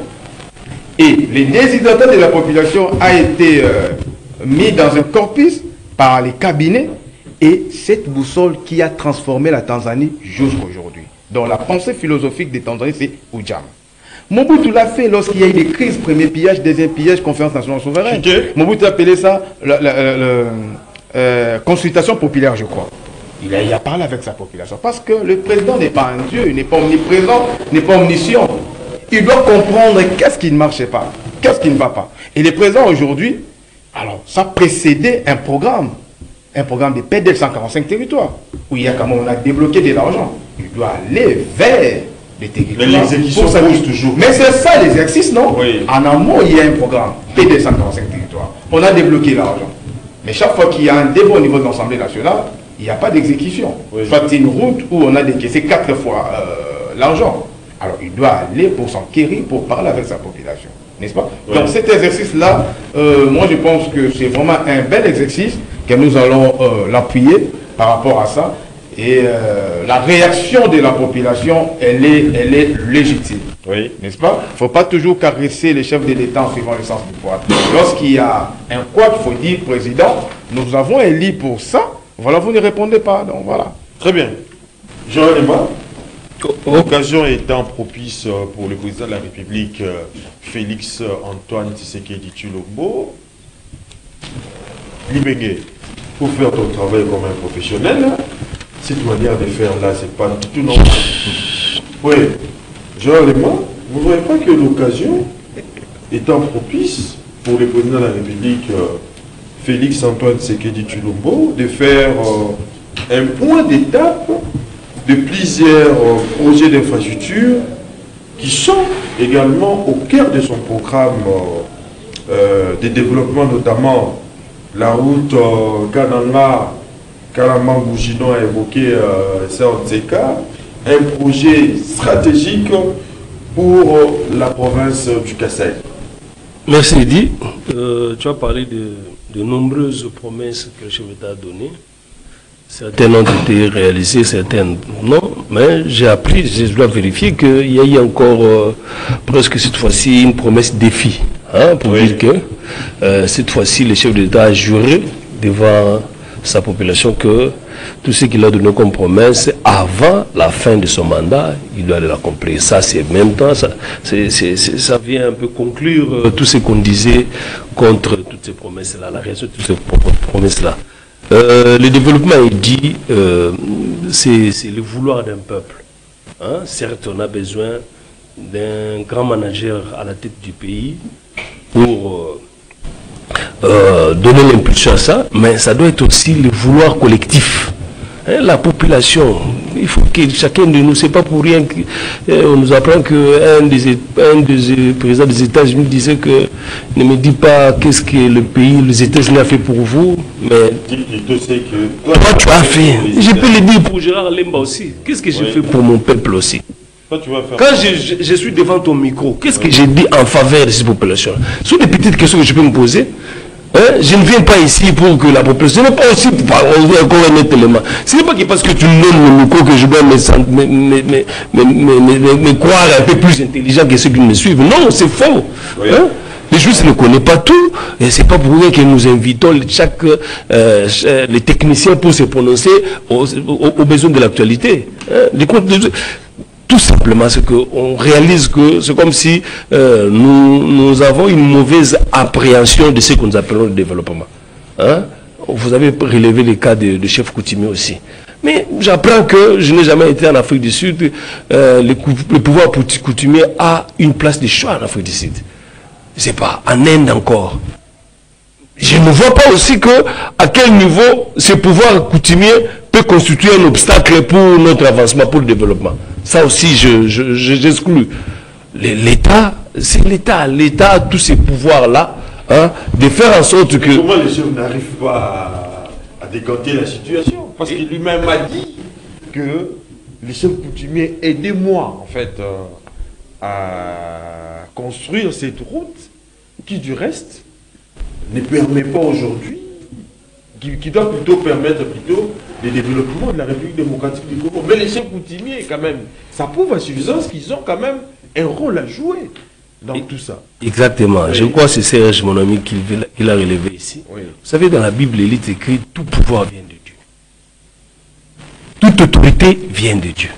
Et les déshydratats de la population a été mis dans un corpus par les cabinets. Et cette boussole qui a transformé la Tanzanie jusqu'aujourd'hui. Donc la pensée philosophique des Tanzaniens, c'est Ujamaa. Mobutu l'a fait lorsqu'il y a eu des crises, premier pillage, deuxième pillage, conférence nationale souveraine. Mobutu a appelé ça consultation populaire, je crois. Il a parlé avec sa population. Parce que le président n'est pas un dieu, il n'est pas omniprésent, il n'est pas omniscient. Il doit comprendre qu'est-ce qui ne marchait pas, qu'est-ce qui ne va pas. Et le président aujourd'hui, alors ça précédait un programme de PDL 145 territoires, où il y a quand même, on a débloqué de l'argent. Il doit aller vers les territoires. Mais l'exécution bouge toujours. Mais c'est ça l'exercice, non? Oui. En amont, il y a un programme, PDL 145 territoires. On a débloqué l'argent. Mais chaque fois qu'il y a un débat au niveau de l'Assemblée nationale, il n'y a pas d'exécution. Oui. Soit c'est une route où on a décaissé 4 fois l'argent. Alors il doit aller pour s'enquérir, pour parler avec sa population. N'est-ce pas? Oui. Donc cet exercice-là, moi je pense que c'est vraiment un bel exercice que nous allons l'appuyer par rapport à ça. Et la réaction de la population, elle est légitime. Oui. N'est-ce pas? Il ne faut pas toujours caresser les chefs de l'État en suivant le sens du poids. Lorsqu'il y a un quoi, il faut dire, président, nous avons élu pour ça. Voilà, vous ne répondez pas. Donc voilà. Très bien. Joël Emma, l'occasion étant propice pour le président de la République, Félix Antoine Tshisekedi Tshilombo, Libenge, pour faire ton travail comme un professionnel, cette manière de faire là, c'est pas du tout normal. Oui, Joël Emma, vous ne voyez pas que l'occasion étant propice pour le président de la République, Félix Antoine Tshisekedi Tshilombo, de faire un point d'étape de plusieurs projets d'infrastructure qui sont également au cœur de son programme de développement, notamment la route Kananga, Kalamang-Bouginon a évoqué Saotseka, un projet stratégique pour la province du Kassai. Merci Eddy. Tu as parlé de nombreuses promesses que le chef d'État a données. Certaines ont été réalisées, certaines non. Mais j'ai appris, je dois vérifier qu'il y a eu encore presque cette fois-ci une promesse défi. Hein, pour dire que cette fois-ci, le chef d'État a juré devant sa population que tout ce qu'il a donné comme promesse avant la fin de son mandat, il doit l'accomplir. Ça, c'est en même temps, ça vient un peu conclure tout ce qu'on disait contre toutes ces promesses-là, la réalisation de toutes ces promesses-là. Le développement, il dit, c'est le vouloir d'un peuple. Hein? Certes, on a besoin d'un grand manager à la tête du pays pour donner l'impulsion à ça, mais ça doit être aussi le vouloir collectif. Hein, la population, il faut que chacun de nous, c'est pas pour rien qu'on nous apprend qu'un des présidents des États-Unis disait que ne me dis pas qu'est-ce que le pays, les États-Unis a fait pour vous, mais toi tu as fait. Je peux le dire pour Gérard Lemba aussi. Qu'est-ce que j'ai fait pour mon peuple aussi? Quand je suis devant ton micro, qu'est-ce que j'ai dit en faveur de cette population? Ce sont des petites questions que je peux me poser. Hein? Je ne viens pas ici pour que la population, ce n'est pas aussi pour encore un autre élément. Ce n'est pas que parce que tu me donnes le micro que je dois me croire un peu plus intelligent que ceux qui me suivent. Non, c'est faux. Oui. Hein? Les juifs ne connaissent pas tout, et c'est pas pour rien que nous invitons les techniciens pour se prononcer aux besoins de l'actualité. Hein? Tout simplement, c'est qu'on réalise que c'est comme si nous avons une mauvaise appréhension de ce que nous appelons le développement. Hein? Vous avez relevé les cas de chefs coutumiers aussi. Mais j'apprends que je n'ai jamais été en Afrique du Sud. Le pouvoir coutumier a une place de choix en Afrique du Sud. Je ne sais pas, en Inde encore. Je ne vois pas aussi à quel niveau ce pouvoir coutumier peut constituer un obstacle pour notre avancement, pour le développement. Ça aussi, j'exclus. L'État, c'est l'État. L'État a tous ces pouvoirs-là, hein, de faire en sorte que... Comment les chefs n'arrivent pas à décanter la situation? Parce qu'il lui-même a dit que les chefs coutumiers, aidez-moi, en fait, à construire cette route qui, du reste, ne permet pas aujourd'hui, qui doit plutôt permettre le développement de la République démocratique du Congo. Mais les chefs coutumiers, quand même, ça prouve à suffisance qu'ils ont quand même un rôle à jouer dans tout ça. Exactement. Oui. Je crois que c'est Serge, mon ami, qu'il a relevé ici. Oui. Vous savez, dans la Bible, il est écrit « Tout pouvoir vient de Dieu. Toute autorité vient de Dieu. »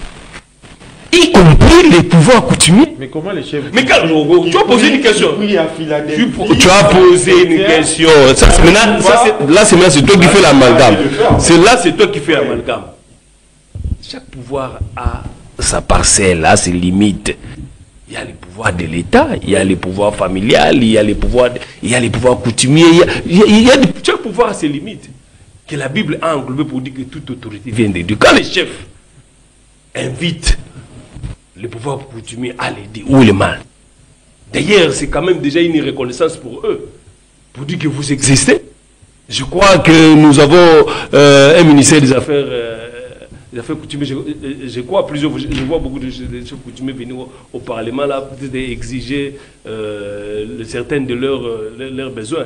Y compris les pouvoirs coutumiers. Mais comment les chefs... Mais quand tu as posé une question. Tu as posé une question. Là, c'est toi qui fais l'amalgame. C'est toi qui fais l'amalgame. Chaque pouvoir a sa parcelle, a ses limites. Il y a les pouvoirs de l'État, il y a les pouvoirs familiales, il y a les pouvoirs coutumiers. Chaque pouvoir a ses limites. Que la Bible a englobé pour dire que toute autorité vient de Dieu. Quand les chefs invitent le pouvoir coutumier à l'aider ou le mal. D'ailleurs, c'est quand même déjà une reconnaissance pour eux, pour dire que vous existez. Je crois que nous avons un ministère des Affaires coutumiers. Je crois plusieurs, je vois beaucoup de chefs coutumiers venir au Parlement là, peut-être exiger certains de leurs besoins.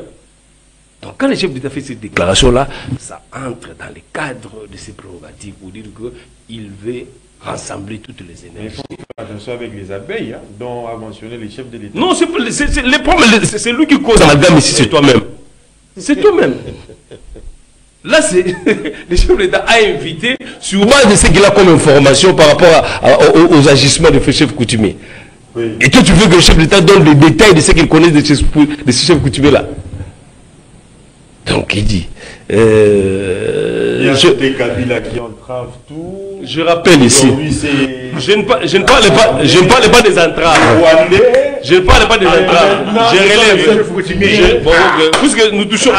Donc quand les chefs d'État font cette déclaration-là, ça entre dans le cadre de ces prérogatives pour dire qu'il veut rassembler toutes les énergies. Il faut faire attention avec les abeilles, hein, dont a mentionné les chefs de l'État. Non, c'est lui qui cause l'amalgame ici, c'est toi-même. C'est toi-même. Là, c'est les chefs de l'État a invité sur base de ce qu'il a comme information par rapport aux agissements de ces chefs coutumiers. Oui. Et toi, tu veux que le chef de l'État donne des détails de ce qu'il connaît de ces chefs coutumiers-là. Donc, il dit... il y a des Kabila qui entravent tout. Je rappelle ici. Je ne parle pas des entraves. Je ne parle pas des entraves. Je relève. Puisque nous touchons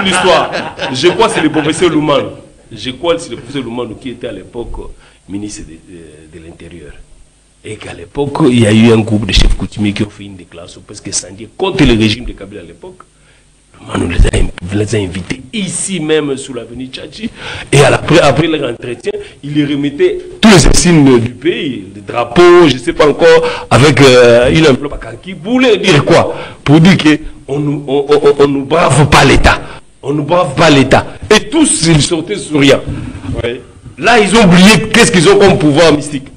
l'histoire. Je crois que c'est le professeur Loumane. Je crois que c'est le professeur Loumane qui était à l'époque ministre de l'Intérieur. Et qu'à l'époque, il y a eu un groupe de chefs coutumiers qui ont fait une déclaration parce que ça dit contre le régime de Kabila à l'époque. On les a invités ici même sous l'avenue Tchatchi. Et après leur entretien, ils les remettaient tous les insignes du pays, les drapeaux, je ne sais pas encore, avec une enveloppe qui voulait dire quoi? Pour dire qu'on ne brave pas l'État. On ne brave pas l'État. Et tous, ils sortaient souriants. Ouais. Là, ils ont oublié qu'est-ce qu'ils ont comme pouvoir mystique.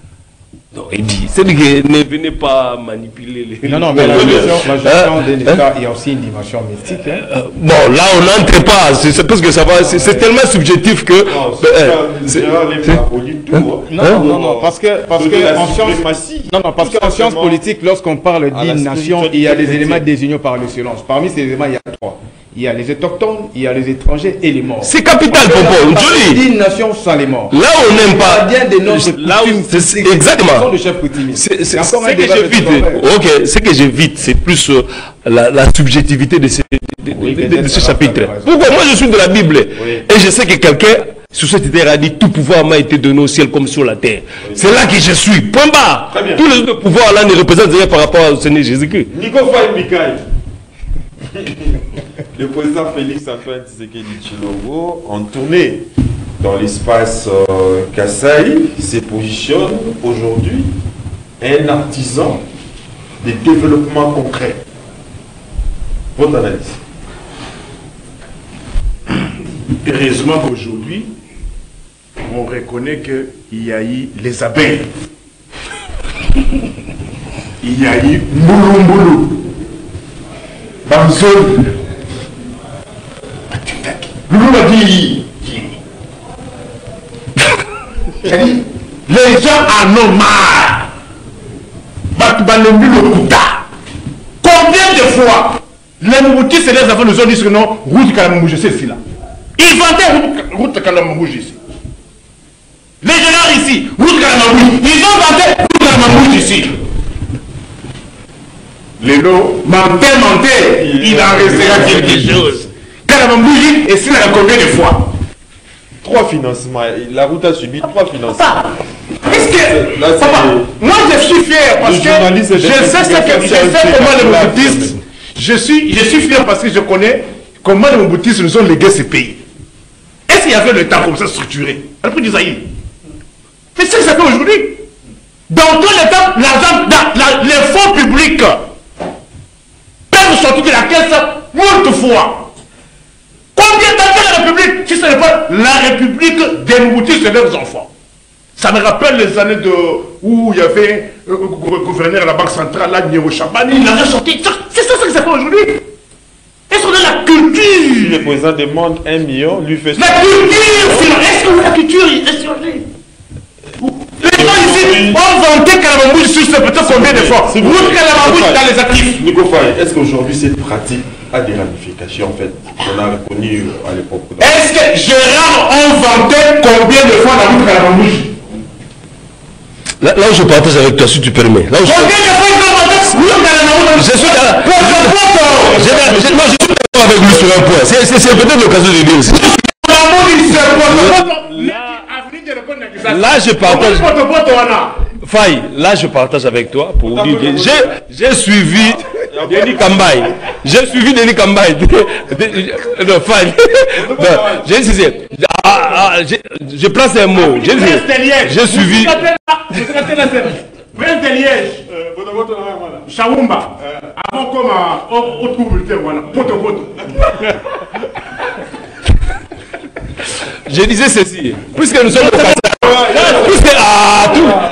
Non, il dit, c'est-à-dire que ne venez pas manipuler les... Non, mais la gestion de l'État, il y a aussi une dimension mystique. Hein? Bon, là, on n'entre pas, c'est parce que ça va, c'est tellement subjectif que... Non, parce qu'en sciences politiques, lorsqu'on parle d'une nation, il y a des éléments désignés par le silence. Parmi ces éléments, il y a 3. il y a les autochtones, il y a les étrangers et les morts. C'est capital, Popo. Joli. Une nation sans les morts. Là où on n'aime pas. Là où c'est exactement. C'est ce que j'évite. Ok, ce que j'évite, c'est plus la subjectivité de ce chapitre. Pourquoi moi je suis de la Bible et je sais que quelqu'un sur cette terre a dit tout pouvoir m'a été donné au ciel comme sur la terre. C'est là que je suis. Point barre. Tous les autres pouvoirs là ne représentent rien par rapport au Seigneur Jésus-Christ. Nico Faye Mikaï. Le président Félix Antoine Tshisekedi Tshilombo, en tournée dans l'espace Kasaï, se positionne aujourd'hui un artisan des développements concrets. Votre analyse. Heureusement qu'aujourd'hui, on reconnaît qu'il y a eu les abeilles. Il y a eu Mbouloumboulou. Bamzone. Loulou a dit. Les gens en ont marre. Combien de fois les Mouboutis et les enfants nous ont dit que non, route Kalamambouji, c'est ici là. Ils vendaient route Kalamambouji ici. Les gens ici, route Kalamambouji, ils ont vendu route Kalamambouji ici. Les lots, mentait, il en restera quelque chose. Kalamambouji, et c'est là combien de fois? 3 financements. La route a subi 3 financements. Est-ce que... Papa, moi je suis fier parce que je sais comment les Mouboutistes... Je suis fier parce que je connais comment les Mouboutistes nous ont légué ce pays. Est-ce qu'il y avait le temps comme ça structuré? À l'époque d'Isaïe. Mais c'est ce que ça fait aujourd'hui. Dans tous les temps, l'argent, les fonds publics peuvent sortir de la caisse moult fois. Combien d'argent la République, si ce n'est pas la République des Mouboutistes et leurs enfants? Ça me rappelle les années où il y avait un gouverneur à la Banque centrale, là, Nyero Chabani, il en a sorti. C'est ça que ça fait aujourd'hui. Est-ce qu'on a la culture? Le président demande 1 million, lui fait... La culture, est-ce qu'on a la culture? Les gens ici ont vanté Kalamambouji sur ce peut-être combien de fois? Route Kalamambouji dans les actifs. Nico Faye, est-ce qu'aujourd'hui cette pratique a des ramifications en fait qu'on a reconnues à l'époque? Est-ce que Gérard ont vanté combien de fois la route Kalamambouji? Là où je partage avec toi, si tu permets. Là où je suis d'accord avec lui sur un point. C'est peut-être l'occasion de dire. Là, je partage. Faye, là, je partage avec toi pour dire que j'ai suivi Denis Kambaye. J'ai suivi Denis Kambaye. Non, Faye. Je place un mot. J'ai suivi. Prince de Liège, Chaoumba, avant comme autre communauté, voilà, poto. Je disais ceci, puisque nous sommes au Kasaï,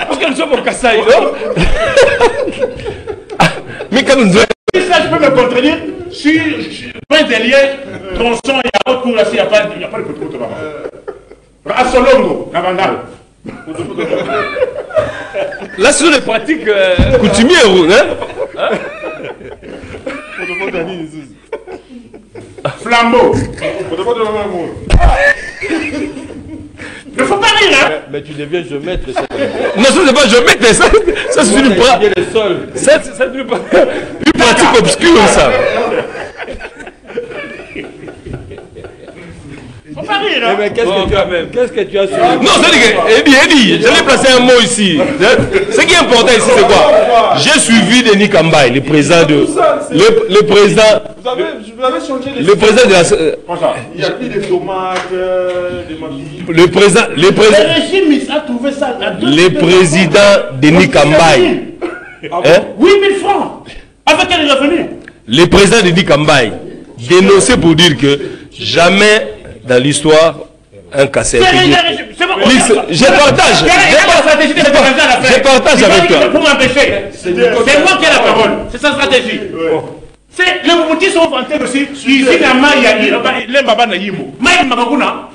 puisque nous sommes au Kasaï, mais quand nous... Ça, je peux me contredire, sur Prince de Liège, tronçon, il y a autre cours là, il n'y a pas de poto là-bas. À Solongo, Navandal. Là, ce sont des pratiques coutumières, hein? Flambeau. Ne faut pas rire, hein? Mais tu deviens géomètre. Non, ce n'est pas géomètre, ça c'est une pratique obscure, ça. Faut pas rire, hein? Mais qu'est-ce que tu as sur... Non, c'est Eddie, je l'ai placé un mot ici. Ce qui est important ici, c'est quoi? J'ai suivi Denis Kambaye, le président de... Le président... Vous avez changé les... Le président de la... Il y a plus de tomates, des maquis. Le président... Le régime a trouvé ça à 2 Le président Denis Kambaye. 8 000 francs. Avec quel revenu? Le président Denis Kambaye dénonçait pour dire que jamais... Dans l'histoire, un cassette. Je partage avec toi. Pour m'empêcher. C'est moi qui ai la parole. C'est sa stratégie. C'est les Mouboutis sont vantés aussi. Usine à Maya, les Baba Naïmo. Maya Magaguna.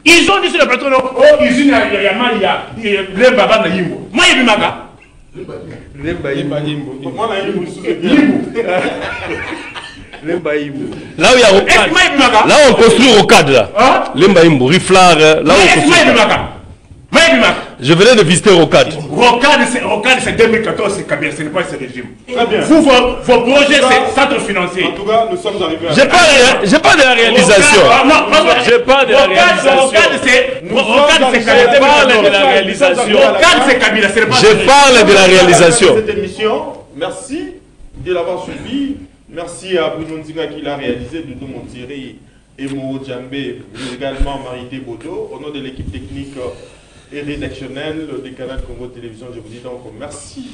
Ils ont dit sur le plateau, oh, usine à Maya, les Baba Naïmo. Maya Bimaga. Les Là où il y a Rocade. Là où on construit Rocade, là. Lembaïmbo, Riflar, là où on construit. Je venais de visiter Rocade. Rocade, c'est 2014, c'est Kabila, ce n'est pas ce régime. Très bien. Vous, vos projets, c'est centre financier. En tout cas, nous sommes arrivés à... J'ai pas de la réalisation. J'ai pas de la réalisation. Rocade, c'est Kabila. Je parle de la réalisation. Rocade, c'est Kabila, ce n'est pas... Je parle de la réalisation. Cette émission, merci de l'avoir suivi. Merci à Bruno Nzinga qui l'a réalisé, Doudou Montiri et Mouro Djambé, également Marité Bodo, au nom de l'équipe technique et rédactionnelle des canaux Congo Télévision. Je vous dis donc merci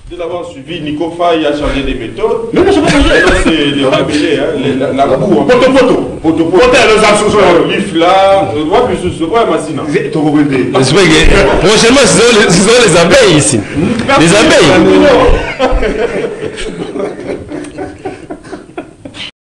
de l'avoir suivi. Nico Faye a changé des méthodes. Non, je ne vais pas changer. C'est les révéler, la boue. Photo, l'IFLA, prochainement, ce sont les abeilles ici. Les abeilles.